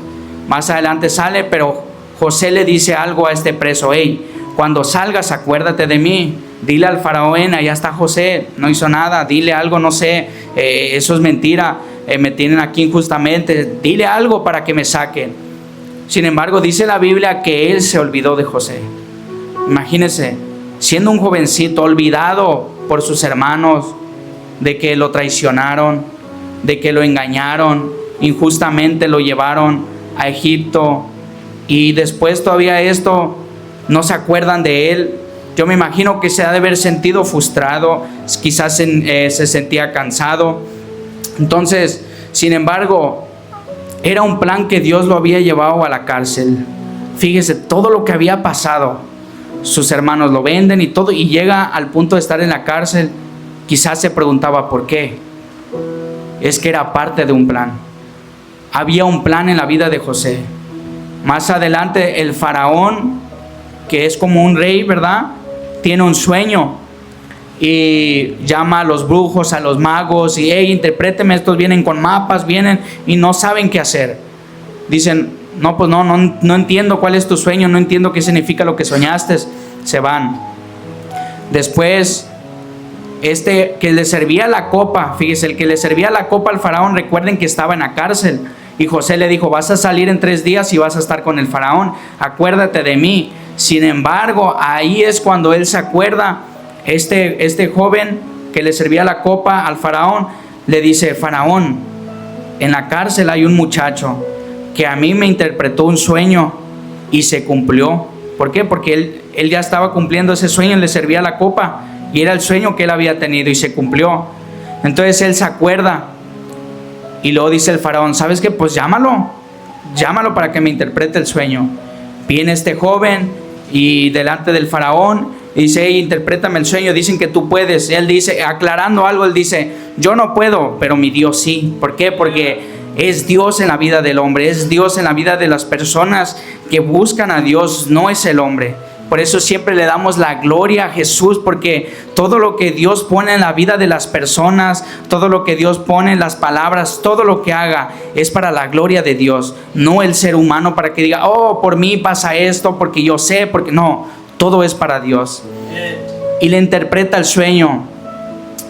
Más adelante sale, pero José le dice algo a este preso: hey, cuando salgas, acuérdate de mí. Dile al faraón: allá está José, no hizo nada. Dile algo, no sé, eso es mentira, me tienen aquí injustamente. Dile algo para que me saquen. Sin embargo, dice la Biblia que él se olvidó de José. Imagínense, siendo un jovencito, olvidado por sus hermanos, de que lo traicionaron, de que lo engañaron, injustamente lo llevaron a Egipto, y después todavía esto, no se acuerdan de él. Yo me imagino que se ha de haber sentido frustrado, quizás se sentía cansado. Entonces, sin embargo, era un plan que Dios lo había llevado a la cárcel. Fíjese todo lo que había pasado. Sus hermanos lo venden y todo, y llega al punto de estar en la cárcel. Quizás se preguntaba por qué. Es que era parte de un plan. Había un plan en la vida de José. Más adelante el faraón, que es como un rey, ¿verdad?, tiene un sueño y llama a los brujos, a los magos, y: hey, interpréteme. Estos vienen con mapas, vienen y no saben qué hacer. Dicen: no, pues no entiendo cuál es tu sueño, no entiendo qué significa lo que soñaste. Se van. Después, que le servía la copa, fíjese, el que le servía la copa al faraón, recuerden que estaba en la cárcel, y José le dijo: vas a salir en 3 días y vas a estar con el faraón, acuérdate de mí. Sin embargo, ahí es cuando él se acuerda, este joven que le servía la copa al faraón, le dice: Faraón, en la cárcel hay un muchacho que a mí me interpretó un sueño y se cumplió. ¿Por qué? Porque él ya estaba cumpliendo ese sueño, le servía la copa y era el sueño que él había tenido y se cumplió. Entonces él se acuerda y luego dice el faraón: ¿sabes qué? Pues llámalo para que me interprete el sueño. Viene este joven y delante del faraón dice: hey, interprétame el sueño, dicen que tú puedes. Y él dice, aclarando algo, él dice: yo no puedo, pero mi Dios sí. ¿Por qué? Porque es Dios en la vida del hombre, es Dios en la vida de las personas que buscan a Dios, no es el hombre. Por eso siempre le damos la gloria a Jesús, porque todo lo que Dios pone en la vida de las personas, todo lo que Dios pone en las palabras, todo lo que haga es para la gloria de Dios, no el ser humano para que diga: oh, por mí pasa esto, porque yo sé, porque no, todo es para Dios. Y le interpreta el sueño,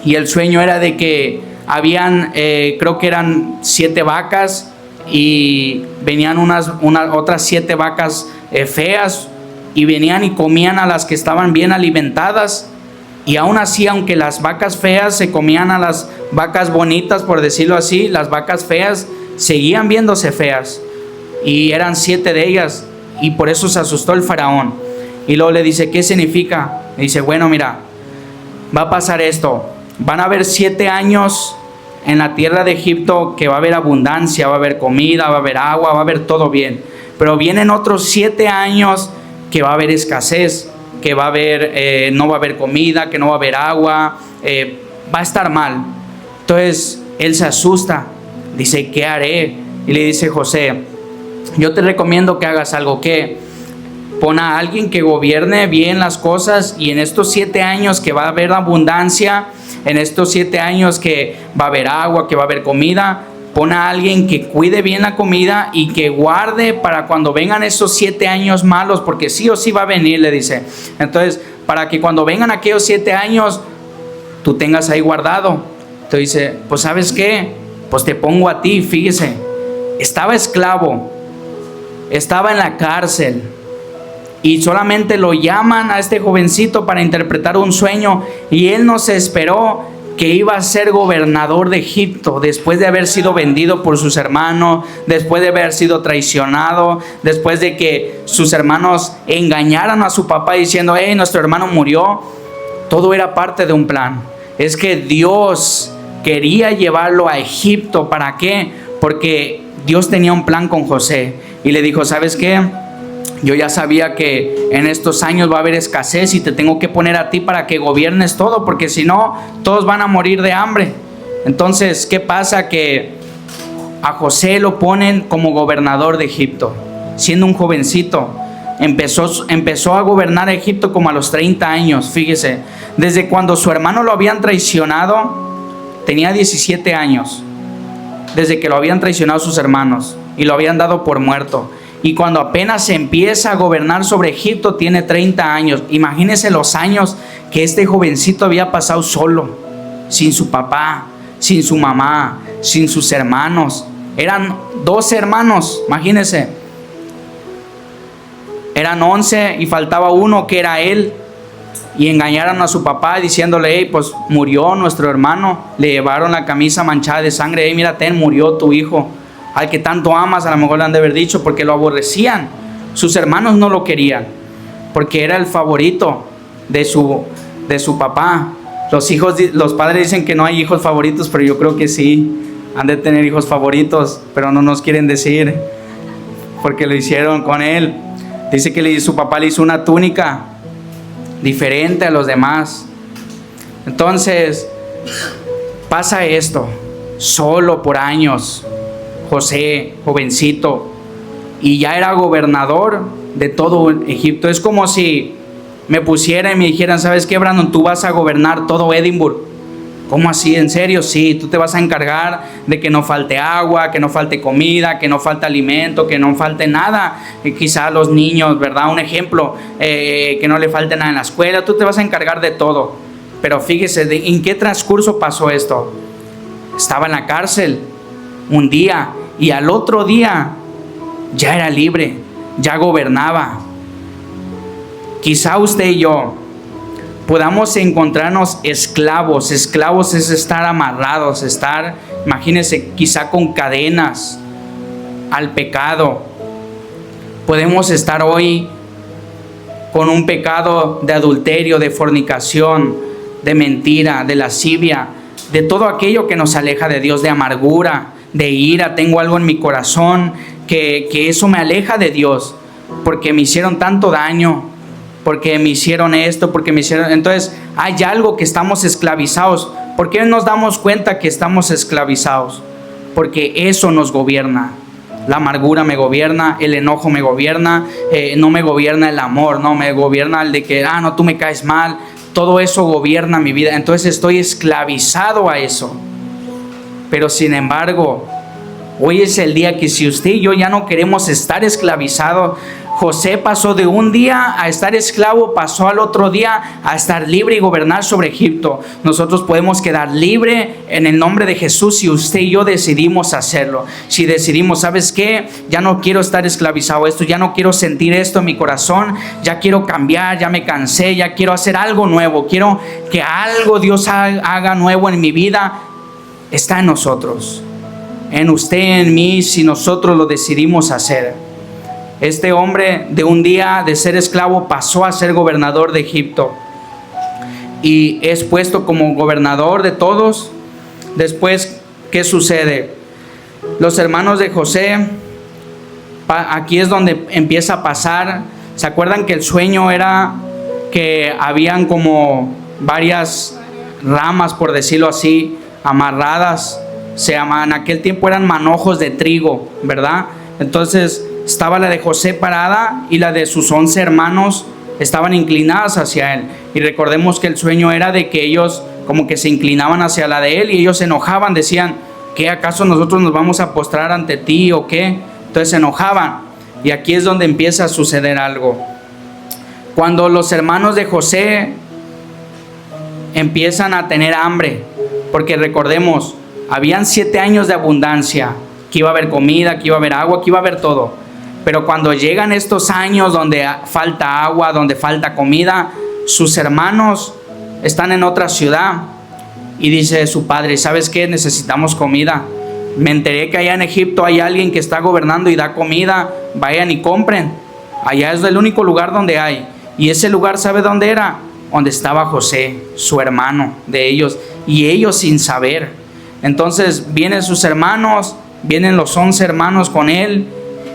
y el sueño era de que habían, creo que eran 7 vacas, y venían otras 7 vacas feas, y venían y comían a las que estaban bien alimentadas. Y aún así, aunque las vacas feas se comían a las vacas bonitas, por decirlo así, las vacas feas seguían viéndose feas, y eran 7 de ellas, y por eso se asustó el faraón. Y luego le dice: ¿qué significa? Le dice: bueno, mira, va a pasar esto. Van a haber 7 años en la tierra de Egipto que va a haber abundancia, va a haber comida, va a haber agua, va a haber todo bien. Pero vienen otros 7 años que va a haber escasez, que va a haber, no va a haber comida, que no va a haber agua, va a estar mal. Entonces él se asusta, dice: ¿qué haré? Y le dice José: yo te recomiendo que hagas algo. ¿Qué? Pon a alguien que gobierne bien las cosas, y en estos 7 años que va a haber abundancia, en estos 7 años que va a haber agua, que va a haber comida, pon a alguien que cuide bien la comida y que guarde para cuando vengan esos 7 años malos, porque sí o sí va a venir, le dice. Entonces, para que cuando vengan aquellos 7 años, tú tengas ahí guardado. Entonces dice: pues ¿sabes qué? Pues te pongo a ti. Fíjese, estaba esclavo, estaba en la cárcel, y solamente lo llaman a este jovencito para interpretar un sueño, y él no se esperó que iba a ser gobernador de Egipto, después de haber sido vendido por sus hermanos, después de haber sido traicionado, después de que sus hermanos engañaran a su papá diciendo: hey, nuestro hermano murió. Todo era parte de un plan. Es que Dios quería llevarlo a Egipto. ¿Para qué? Porque Dios tenía un plan con José, y le dijo: ¿sabes qué? Yo ya sabía que en estos años va a haber escasez, y te tengo que poner a ti para que gobiernes todo, porque si no, todos van a morir de hambre. Entonces, ¿qué pasa? Que a José lo ponen como gobernador de Egipto, siendo un jovencito. Empezó a gobernar Egipto como a los 30 años, fíjese. Desde cuando su hermano lo habían traicionado, tenía 17 años. Desde que lo habían traicionado sus hermanos y lo habían dado por muerto. Y cuando apenas se empieza a gobernar sobre Egipto, tiene 30 años. Imagínense los años que este jovencito había pasado solo, sin su papá, sin su mamá, sin sus hermanos. Eran 12 hermanos, imagínense. Eran 11 y faltaba uno, que era él. Y engañaron a su papá diciéndole: hey, pues murió nuestro hermano. Le llevaron la camisa manchada de sangre. Hey, mira, murió tu hijo, al que tanto amas. A lo mejor le han de haber dicho, porque lo aborrecían. Sus hermanos no lo querían, porque era el favorito de su papá. Los padres dicen que no hay hijos favoritos, pero yo creo que sí. Han de tener hijos favoritos, pero no nos quieren decir, porque lo hicieron con él. Dice que su papá le hizo una túnica diferente a los demás. Entonces pasa esto, solo por años. José, jovencito, y ya era gobernador de todo Egipto. Es como si me pusieran y me dijeran: ¿sabes qué, Brandon? Tú vas a gobernar todo Edimburgo. ¿Cómo así? ¿En serio? Sí, tú te vas a encargar de que no falte agua, que no falte comida, que no falte alimento, que no falte nada. Quizá a los niños, ¿verdad? Un ejemplo, que no le falte nada en la escuela. Tú te vas a encargar de todo. Pero fíjese, ¿en qué transcurso pasó esto? Estaba en la cárcel un día, y al otro día ya era libre, ya gobernaba. Quizá usted y yo podamos encontrarnos esclavos. Esclavos es estar amarrados, estar, imagínense, quizá con cadenas al pecado. Podemos estar hoy con un pecado de adulterio, de fornicación, de mentira, de lascivia, de todo aquello que nos aleja de Dios, de amargura, de ira. Tengo algo en mi corazón que eso me aleja de Dios, porque me hicieron tanto daño, porque me hicieron esto, porque me hicieron... Entonces hay algo que estamos esclavizados. ¿Por qué nos damos cuenta que estamos esclavizados? Porque eso nos gobierna. La amargura me gobierna, el enojo me gobierna, no me gobierna el amor, no me gobierna el de que, no, tú me caes mal. Todo eso gobierna mi vida. Entonces estoy esclavizado a eso. Pero sin embargo, hoy es el día que si usted y yo ya no queremos estar esclavizados. José pasó de un día a estar esclavo, pasó al otro día a estar libre y gobernar sobre Egipto. Nosotros podemos quedar libre en el nombre de Jesús si usted y yo decidimos hacerlo. Si decidimos, ¿sabes qué? Ya no quiero estar esclavizado a esto, ya no quiero sentir esto en mi corazón, ya quiero cambiar, ya me cansé, ya quiero hacer algo nuevo, quiero que algo Dios haga nuevo en mi vida. Está en nosotros, en usted, en mí, si nosotros lo decidimos hacer. Este hombre de un día de ser esclavo pasó a ser gobernador de Egipto y es puesto como gobernador de todos. Después, ¿qué sucede? Los hermanos de José, aquí es donde empieza a pasar. ¿Se acuerdan que el sueño era que habían como varias ramas, por decirlo así, amarradas? En aquel tiempo eran manojos de trigo, ¿verdad? Entonces estaba la de José parada y la de sus 11 hermanos estaban inclinadas hacia él. Y recordemos que el sueño era de que ellos como que se inclinaban hacia la de él y ellos se enojaban, decían, ¿qué acaso nosotros nos vamos a postrar ante ti o qué? Entonces se enojaban. Y aquí es donde empieza a suceder algo. Cuando los hermanos de José empiezan a tener hambre, porque recordemos, habían 7 años de abundancia, que iba a haber comida, que iba a haber agua, que iba a haber todo. Pero cuando llegan estos años donde falta agua, donde falta comida, sus hermanos están en otra ciudad y dice su padre, ¿sabes qué? Necesitamos comida. Me enteré que allá en Egipto hay alguien que está gobernando y da comida, vayan y compren. Allá es el único lugar donde hay. Y ese lugar, ¿sabe dónde era? Donde estaba José, su hermano de ellos, y ellos sin saber. Entonces vienen sus hermanos, vienen los 11 hermanos con él.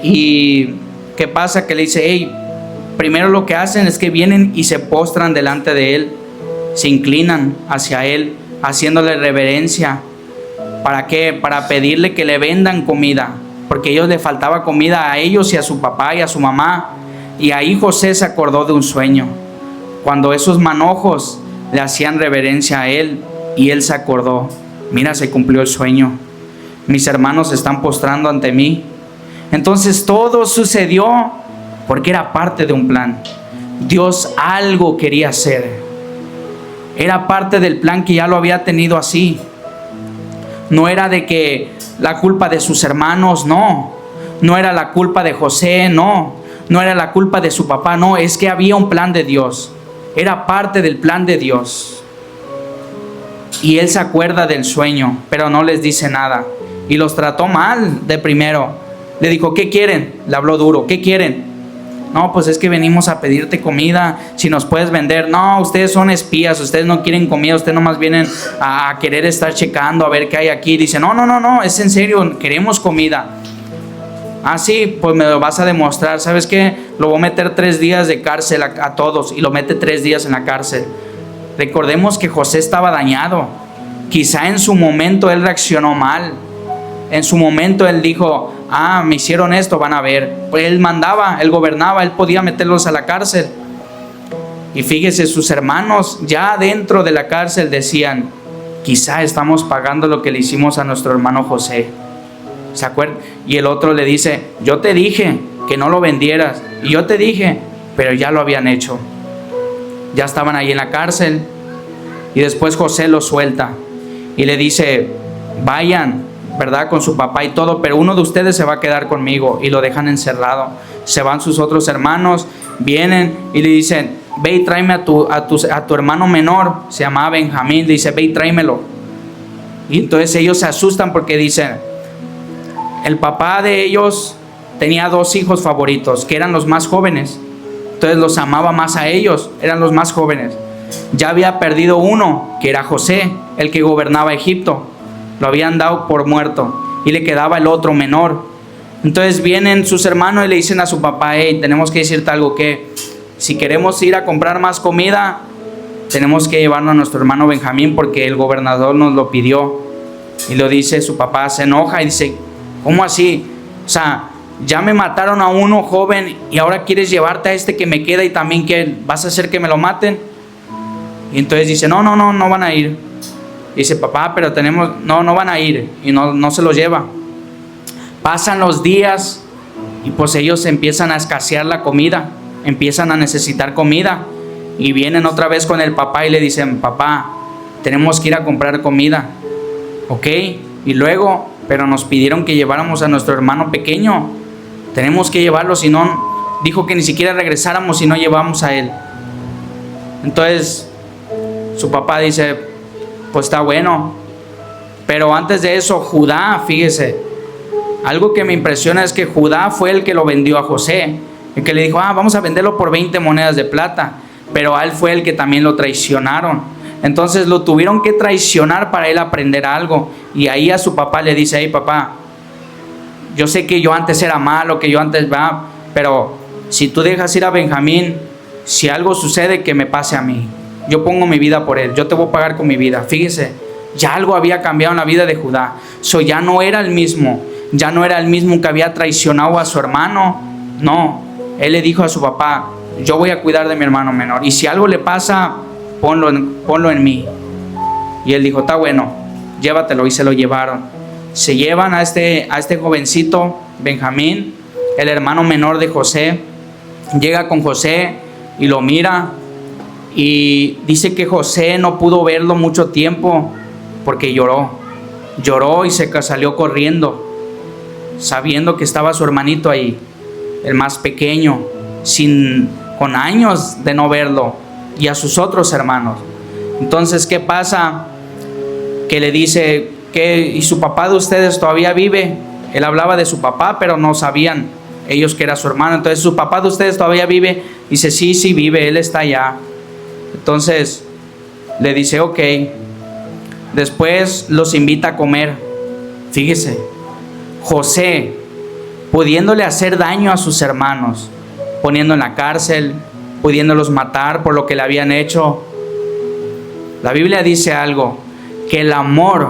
Y ¿qué pasa? Que le dice, hey, primero lo que hacen es que vienen y se postran delante de él, se inclinan hacia él, haciéndole reverencia. ¿Para qué? Para pedirle que le vendan comida, porque a ellos le faltaba comida a ellos y a su papá y a su mamá. Y ahí José se acordó de un sueño, cuando esos manojos le hacían reverencia a él, y él se acordó, mira, se cumplió el sueño, mis hermanos se están postrando ante mí. Entonces todo sucedió porque era parte de un plan. Dios algo quería hacer. Era parte del plan que ya lo había tenido así. No era de que la culpa de sus hermanos, no. No era la culpa de José, no. No era la culpa de su papá, no. Es que había un plan de Dios. Era parte del plan de Dios. Y él se acuerda del sueño, pero no les dice nada. Y los trató mal de primero. Le dijo, ¿qué quieren? Le habló duro, ¿qué quieren? No, pues es que venimos a pedirte comida, si nos puedes vender. No, ustedes son espías, ustedes no quieren comida, ustedes nomás vienen a querer estar checando a ver qué hay aquí. Dice, no, es en serio, queremos comida. Ah, sí, pues me lo vas a demostrar. ¿Sabes qué? Lo voy a meter 3 días de cárcel a todos, y lo mete 3 días en la cárcel. Recordemos que José estaba dañado. Quizá en su momento él reaccionó mal. En su momento él dijo, me hicieron esto, van a ver. Pues él mandaba, él gobernaba, él podía meterlos a la cárcel. Y fíjese, sus hermanos ya dentro de la cárcel decían, quizá estamos pagando lo que le hicimos a nuestro hermano José. ¿Se acuerdan? Y el otro le dice, yo te dije que no lo vendieras. Y yo te dije, pero ya lo habían hecho. Ya estaban ahí en la cárcel. Y después José lo suelta y le dice, vayan, ¿verdad? Con su papá y todo, pero uno de ustedes se va a quedar conmigo. Y lo dejan encerrado. Se van sus otros hermanos, vienen y le dicen, ve y tráeme a tu hermano menor, se llamaba Benjamín, le dice, ve y tráemelo. Y entonces ellos se asustan porque dicen, el papá de ellos tenía 2 hijos favoritos, que eran los más jóvenes. Entonces los amaba más a ellos, eran los más jóvenes. Ya había perdido uno, que era José, el que gobernaba Egipto. Lo habían dado por muerto y le quedaba el otro menor. Entonces vienen sus hermanos y le dicen a su papá, hey, tenemos que decirte algo, que si queremos ir a comprar más comida, tenemos que llevarnos a nuestro hermano Benjamín porque el gobernador nos lo pidió. Y lo dice su papá, se enoja y dice, ¿cómo así? O sea, ya me mataron a uno joven y ahora quieres llevarte a este que me queda y también que vas a hacer que me lo maten. Y entonces dice, no van a ir. Dice, papá, pero no van a ir. Y no se los lleva. Pasan los días y pues ellos empiezan a escasear la comida, empiezan a necesitar comida. Y vienen otra vez con el papá y le dicen, papá, tenemos que ir a comprar comida. Ok, y luego, pero nos pidieron que lleváramos a nuestro hermano pequeño. Tenemos que llevarlo, si no, dijo que ni siquiera regresáramos si no llevamos a él. Entonces su papá dice, pues está bueno. Pero antes de eso, Judá, fíjese, algo que me impresiona es que Judá fue el que lo vendió a José, el que le dijo, vamos a venderlo por 20 monedas de plata. Pero a él fue el que también lo traicionaron. Entonces lo tuvieron que traicionar para él aprender algo. Y ahí a su papá le dice, hey papá, yo sé que yo antes era malo, que yo antes pero si tú dejas ir a Benjamín, si algo sucede, que me pase a mí. Yo pongo mi vida por él, yo te voy a pagar con mi vida. Fíjese, ya algo había cambiado en la vida de Judá. Ya no era el mismo, que había traicionado a su hermano. No, él le dijo a su papá, yo voy a cuidar de mi hermano menor. Y si algo le pasa, ponlo en mí. Y él dijo, está bueno, llévatelo. Y se lo llevaron. Se llevan a este jovencito, Benjamín, el hermano menor de José. Llega con José y lo mira. Y dice que José no pudo verlo mucho tiempo porque lloró y se salió corriendo, sabiendo que estaba su hermanito ahí, el más pequeño, con años de no verlo, y a sus otros hermanos. Entonces, ¿qué pasa? Que le dice, ¿y su papá de ustedes todavía vive? Él hablaba de su papá, pero no sabían ellos que era su hermano. Entonces, ¿su papá de ustedes todavía vive? Dice, sí vive, él está allá. Entonces le dice, ok. Después los invita a comer. Fíjese, José, pudiéndole hacer daño a sus hermanos, poniendo en la cárcel, pudiéndolos matar por lo que le habían hecho. La Biblia dice algo, que el amor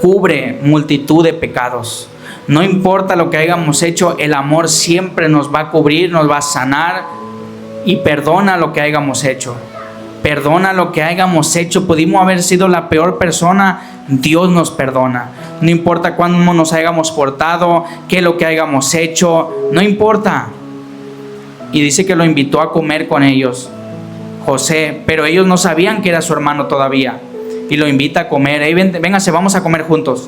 cubre multitud de pecados. No importa lo que hayamos hecho, el amor siempre nos va a cubrir, nos va a sanar y perdona lo que hayamos hecho. Perdona lo que hayamos hecho. Pudimos haber sido la peor persona, Dios nos perdona. No importa cómo nos hayamos portado, qué es lo que hayamos hecho, no importa. Y dice que lo invitó a comer con ellos, José, pero ellos no sabían que era su hermano todavía. Y lo invita a comer. Hey, véngase, vamos a comer juntos.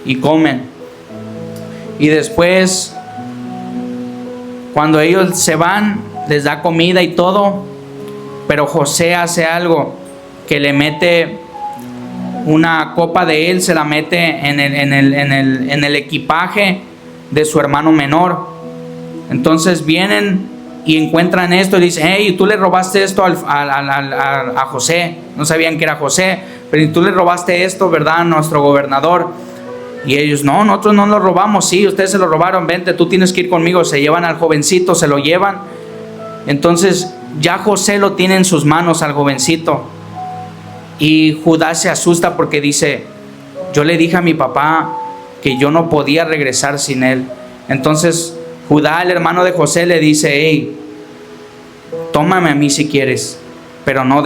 Y comen. Y después, cuando ellos se van, les da comida y todo. Pero José hace algo, que le mete una copa de él, se la mete en el equipaje de su hermano menor. Entonces vienen y encuentran esto y dicen, hey, tú le robaste esto a José. No sabían que era José, pero tú le robaste esto, ¿verdad?, a nuestro gobernador. Y ellos, no, nosotros no lo robamos. Sí, ustedes se lo robaron, vente, tú tienes que ir conmigo. Se llevan al jovencito, se lo llevan. Entonces ya José lo tiene en sus manos al jovencito. Y Judá se asusta porque dice, yo le dije a mi papá que yo no podía regresar sin él. Entonces Judá, el hermano de José, le dice, hey, tómame a mí si quieres, pero no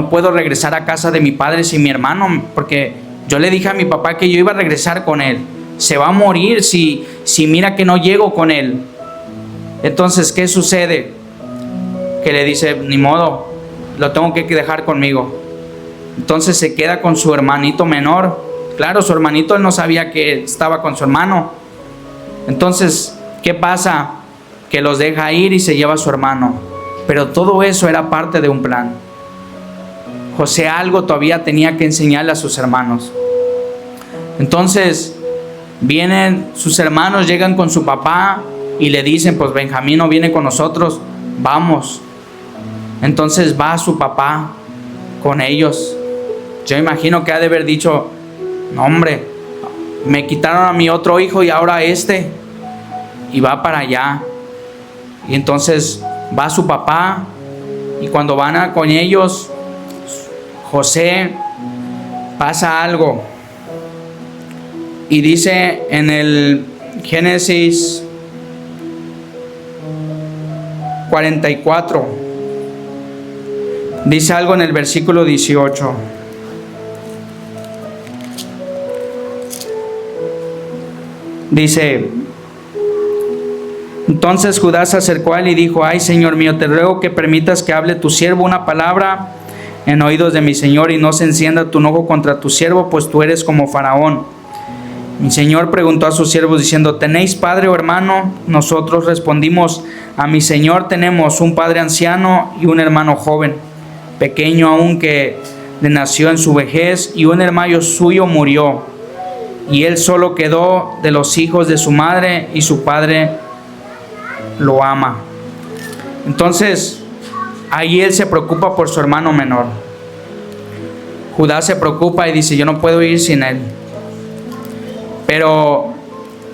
puedo regresar a casa de mi padre sin mi hermano, porque yo le dije a mi papá que yo iba a regresar con él. Se va a morir si mira que no llego con él. Entonces, ¿qué sucede? Que le dice, ni modo, lo tengo que dejar conmigo. Entonces se queda con su hermanito menor. Claro, su hermanito, él no sabía que estaba con su hermano. Entonces, ¿qué pasa? Que los deja ir y se lleva a su hermano. Pero todo eso era parte de un plan. José algo todavía tenía que enseñarle a sus hermanos. Entonces vienen sus hermanos, llegan con su papá y le dicen, pues Benjamín no viene con nosotros, vamos. Entonces va su papá con ellos. Yo imagino que ha de haber dicho, no hombre, me quitaron a mi otro hijo y ahora este. Y va para allá. Y entonces va su papá, y cuando van con ellos, José, pasa algo. Y dice en el Génesis 44, dice algo en el versículo 18. Dice: entonces Judá se acercó a él y dijo: ay, Señor mío, te ruego que permitas que hable tu siervo una palabra en oídos de mi Señor, y no se encienda tu enojo contra tu siervo, pues tú eres como Faraón. Mi Señor preguntó a sus siervos diciendo: ¿tenéis padre o hermano? Nosotros respondimos: a mi Señor tenemos un padre anciano y un hermano joven, pequeño aún, que le nació en su vejez, y un hermano suyo murió, y él solo quedó de los hijos de su madre, y su padre lo ama. Entonces ahí él se preocupa por su hermano menor. Judá se preocupa y dice: yo no puedo ir sin él. Pero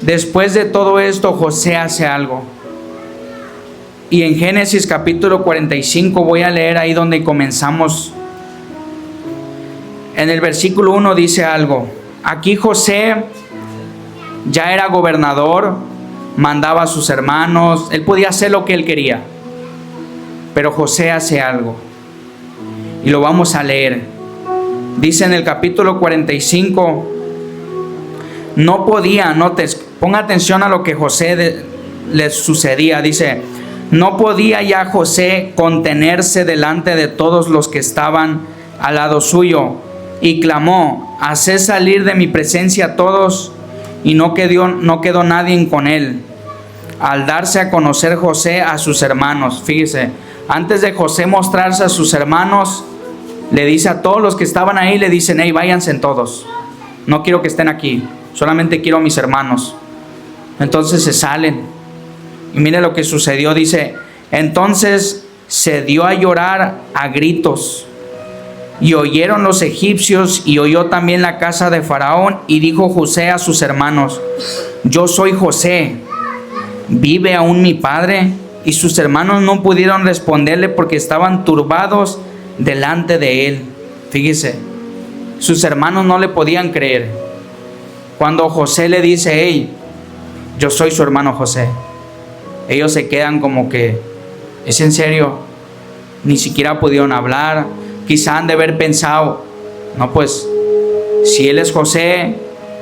después de todo esto, José hace algo. Y en Génesis capítulo 45 voy a leer ahí donde comenzamos. En el versículo 1 dice algo. Aquí José ya era gobernador, mandaba a sus hermanos, él podía hacer lo que él quería. Pero José hace algo. Y lo vamos a leer. Dice en el capítulo 45, no podía, ponga atención a lo que José le sucedía. Dice: no podía ya José contenerse delante de todos los que estaban al lado suyo, y clamó: haced salir de mi presencia a todos. Y no quedó nadie con él. Al darse a conocer José a sus hermanos, fíjese, antes de José mostrarse a sus hermanos, le dice a todos los que estaban ahí, le dicen: hey, váyanse todos, no quiero que estén aquí, solamente quiero a mis hermanos. Entonces se salen. Y mire lo que sucedió. Dice: entonces se dio a llorar a gritos, y oyeron los egipcios, y oyó también la casa de Faraón. Y dijo José a sus hermanos: yo soy José, ¿vive aún mi padre? Y sus hermanos no pudieron responderle porque estaban turbados delante de él. Fíjese, sus hermanos no le podían creer. Cuando José le dice: hey, yo soy su hermano José, ellos se quedan como que, ¿es en serio? Ni siquiera pudieron hablar. Quizá han de haber pensado: no, pues si él es José,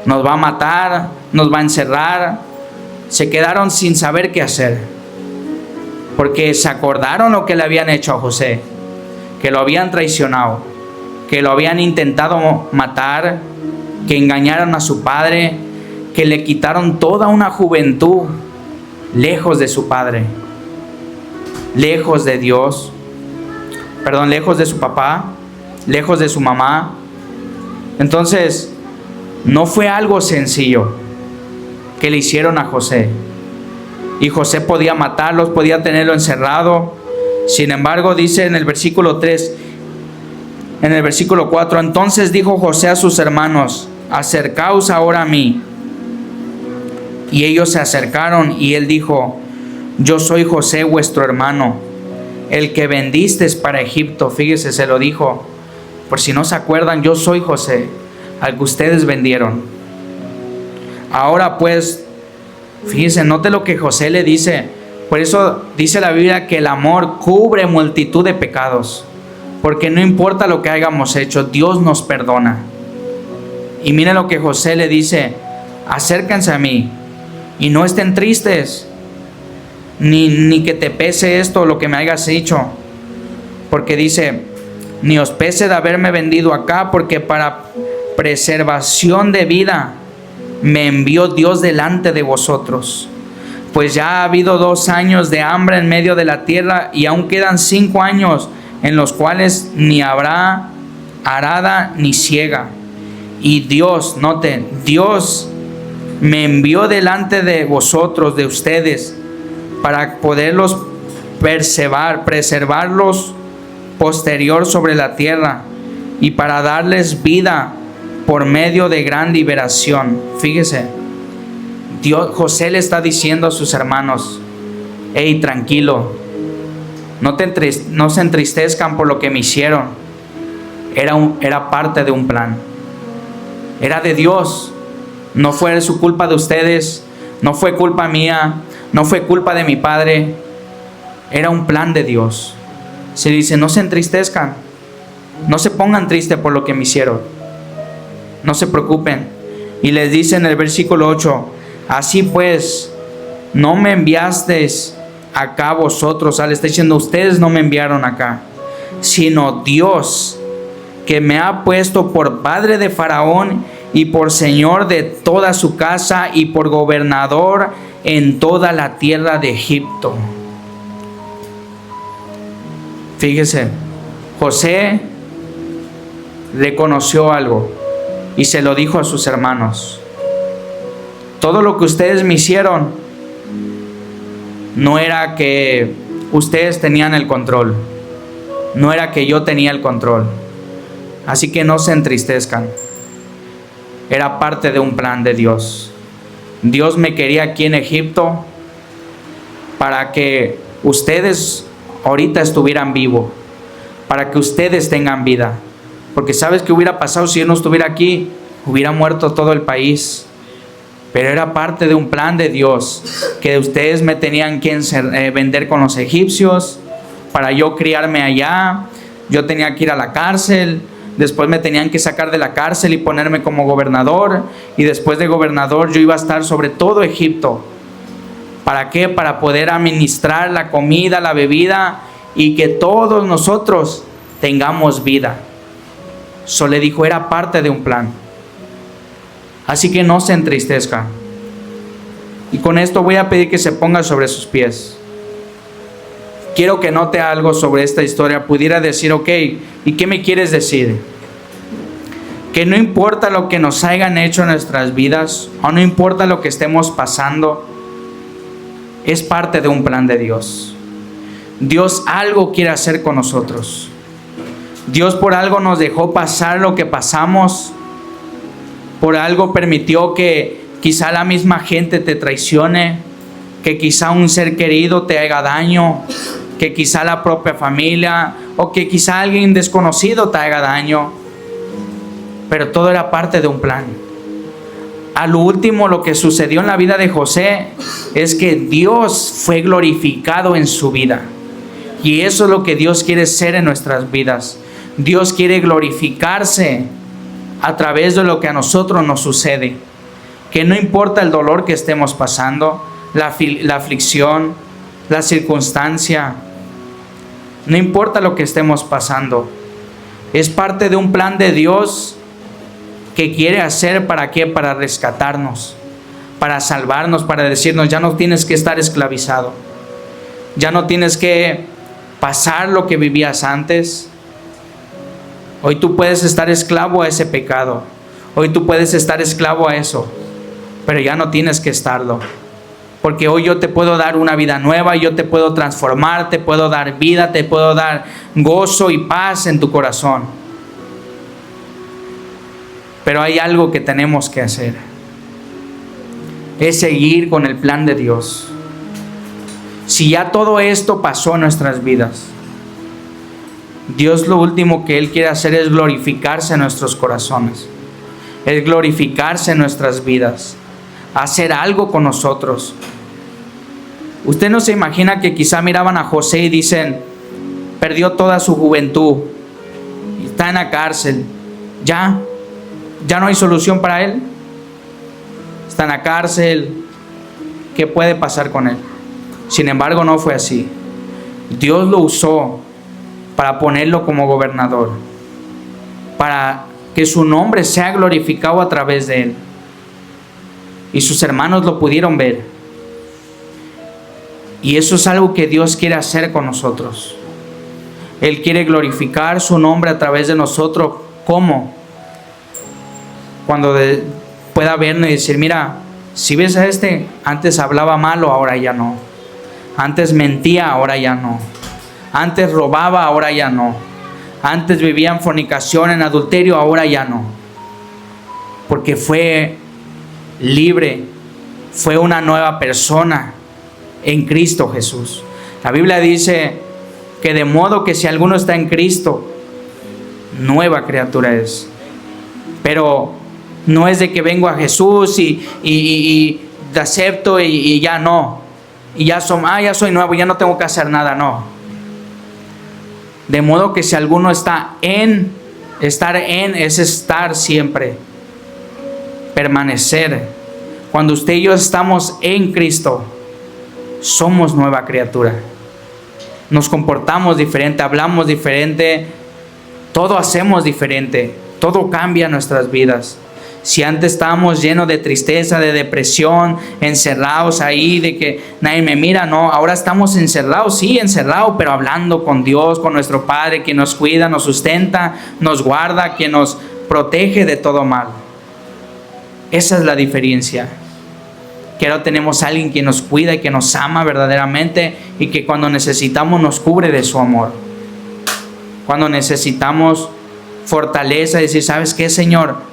nos va a matar, nos va a encerrar. Se quedaron sin saber qué hacer, porque se acordaron lo que le habían hecho a José, que lo habían traicionado, que lo habían intentado matar, que engañaron a su padre, que le quitaron toda una juventud lejos de su padre, lejos de Dios, lejos de su papá, lejos de su mamá. Entonces no fue algo sencillo que le hicieron a José. Y José podía matarlos, podía tenerlo encerrado. Sin embargo, dice en el versículo 3, en el versículo 4, entonces dijo José a sus hermanos: acercaos ahora a mí. Y ellos se acercaron, y él dijo: yo soy José, vuestro hermano, el que vendisteis para Egipto. Fíjese, se lo dijo, por si no se acuerdan, yo soy José, al que ustedes vendieron. Ahora pues, fíjense, note lo que José le dice. Por eso dice la Biblia que el amor cubre multitud de pecados, porque no importa lo que hayamos hecho, Dios nos perdona. Y miren lo que José le dice: acérquense a mí y no estén tristes, ni que te pese esto, lo que me hayas hecho, porque dice: ni os pese de haberme vendido acá, porque para preservación de vida me envió Dios delante de vosotros. pues ya ha habido 2 años de hambre en medio de la tierra y aún quedan 5 años en los cuales ni habrá arada ni siega. Y Dios, noten, Dios me envió delante de vosotros, de ustedes, para poderlos preservarlos posterior sobre la tierra y para darles vida por medio de gran liberación. Fíjese, José le está diciendo a sus hermanos: hey, tranquilo, no se entristezcan por lo que me hicieron. Era parte de un plan, era de Dios. No fue su culpa de ustedes, no fue culpa mía, no fue culpa de mi padre. Era un plan de Dios. Se dice: no se entristezcan, no se pongan tristes por lo que me hicieron, no se preocupen. Y les dice en el versículo 8: así pues, no me enviasteis acá vosotros. Le está diciendo: ustedes no me enviaron acá, sino Dios, que me ha puesto por padre de Faraón y por señor de toda su casa y por gobernador en toda la tierra de Egipto. Fíjese, José reconoció algo y se lo dijo a sus hermanos: todo lo que ustedes me hicieron no era que ustedes tenían el control, no era que yo tenía el control, así que no se entristezcan. Era parte de un plan de Dios. Dios me quería aquí en Egipto para que ustedes ahorita estuvieran vivos, para que ustedes tengan vida. Porque ¿sabes qué hubiera pasado si yo no estuviera aquí? Hubiera muerto todo el país. Pero era parte de un plan de Dios, que ustedes me tenían que vender con los egipcios para yo criarme allá. Yo tenía que ir a la cárcel, después me tenían que sacar de la cárcel y ponerme como gobernador, y después de gobernador yo iba a estar sobre todo Egipto. ¿Para qué? Para poder administrar la comida, la bebida, y que todos nosotros tengamos vida. Eso le dijo, era parte de un plan. Así que no se entristezca. Y con esto voy a pedir que se ponga sobre sus pies. Quiero que note algo sobre esta historia. Pudiera decir: ok, ¿y qué me quieres decir? Que no importa lo que nos hayan hecho en nuestras vidas, o no importa lo que estemos pasando, es parte de un plan de Dios. Dios algo quiere hacer con nosotros. Dios por algo nos dejó pasar lo que pasamos. Por algo permitió que quizá la misma gente te traicione, que quizá un ser querido te haga daño, que quizá la propia familia, o que quizá alguien desconocido te haga daño. Pero todo era parte de un plan. A lo último, lo que sucedió en la vida de José es que Dios fue glorificado en su vida. Y eso es lo que Dios quiere ser en nuestras vidas. Dios quiere glorificarse a través de lo que a nosotros nos sucede. Que no importa el dolor que estemos pasando, la aflicción, la circunstancia, no importa lo que estemos pasando, es parte de un plan de Dios que quiere hacer. ¿Para qué? Para rescatarnos, para salvarnos, para decirnos: ya no tienes que estar esclavizado, ya no tienes que pasar lo que vivías antes. Hoy tú puedes estar esclavo a ese pecado, hoy tú puedes estar esclavo a eso, pero ya no tienes que estarlo, porque hoy yo te puedo dar una vida nueva, yo te puedo transformar, te puedo dar vida, te puedo dar gozo y paz en tu corazón. Pero hay algo que tenemos que hacer, es seguir con el plan de Dios. Si ya todo esto pasó en nuestras vidas, Dios lo último que Él quiere hacer es glorificarse en nuestros corazones, es glorificarse en nuestras vidas, hacer algo con nosotros. Usted no se imagina que quizá miraban a José y dicen: perdió toda su juventud, está en la cárcel, ya no hay solución para él, está en la cárcel, ¿qué puede pasar con él? Sin embargo, no fue así. Dios lo usó para ponerlo como gobernador, para que su nombre sea glorificado a través de él. Y sus hermanos lo pudieron ver. Y eso es algo que Dios quiere hacer con nosotros. Él quiere glorificar su nombre a través de nosotros. ¿Cómo? Cuando pueda vernos y decir, mira, si ves a este, antes hablaba malo, ahora ya no. Antes mentía, ahora ya no. Antes robaba, ahora ya no. Antes vivía en fornicación, en adulterio, ahora ya no. Porque fue libre, fue una nueva persona en Cristo Jesús. La Biblia dice que de modo que si alguno está en Cristo, nueva criatura es. Pero no es de que vengo a Jesús y te acepto y ya no. Y ya soy nuevo, ya no tengo que hacer nada, no. De modo que si alguno está en, estar en es estar siempre, permanecer. Cuando usted y yo estamos en Cristo, somos nueva criatura. Nos comportamos diferente, hablamos diferente, todo hacemos diferente, todo cambia en nuestras vidas. Si antes estábamos llenos de tristeza, de depresión, encerrados ahí, de que nadie me mira, no, ahora estamos encerrados, sí, encerrados, pero hablando con Dios, con nuestro Padre, que nos cuida, nos sustenta, nos guarda, que nos protege de todo mal. Esa es la diferencia. Que ahora tenemos a alguien que nos cuida y que nos ama verdaderamente y que cuando necesitamos nos cubre de su amor. Cuando necesitamos fortaleza, decir, ¿sabes qué, Señor?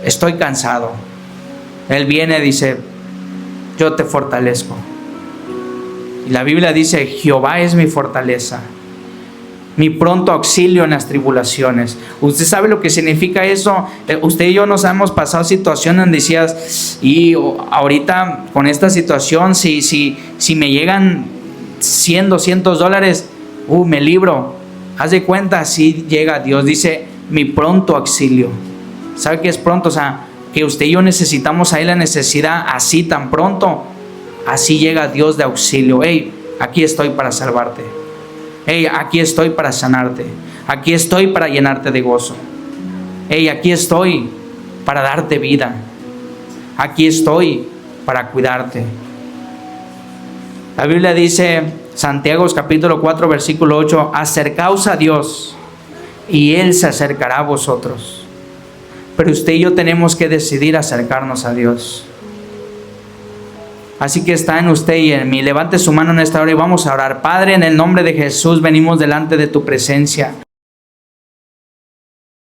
Estoy cansado. Él viene y dice, yo te fortalezco. Y la Biblia dice, Jehová es mi fortaleza, mi pronto auxilio en las tribulaciones. ¿Usted sabe lo que significa eso? Usted y yo nos hemos pasado situaciones donde decías, y ahorita con esta situación, si me llegan 100, $200, me libro. Haz de cuenta, así llega Dios. Dice, mi pronto auxilio. ¿Sabe qué es pronto? O sea, que usted y yo necesitamos ahí la necesidad así tan pronto. Así llega Dios de auxilio. Hey, aquí estoy para salvarte. Hey, aquí estoy para sanarte. Aquí estoy para llenarte de gozo. Hey, aquí estoy para darte vida. Aquí estoy para cuidarte. La Biblia dice, Santiago capítulo 4 versículo 8, acercaos a Dios y Él se acercará a vosotros. Pero usted y yo tenemos que decidir acercarnos a Dios. Así que está en usted y en mí. Levante su mano en esta hora y vamos a orar. Padre, en el nombre de Jesús venimos delante de tu presencia.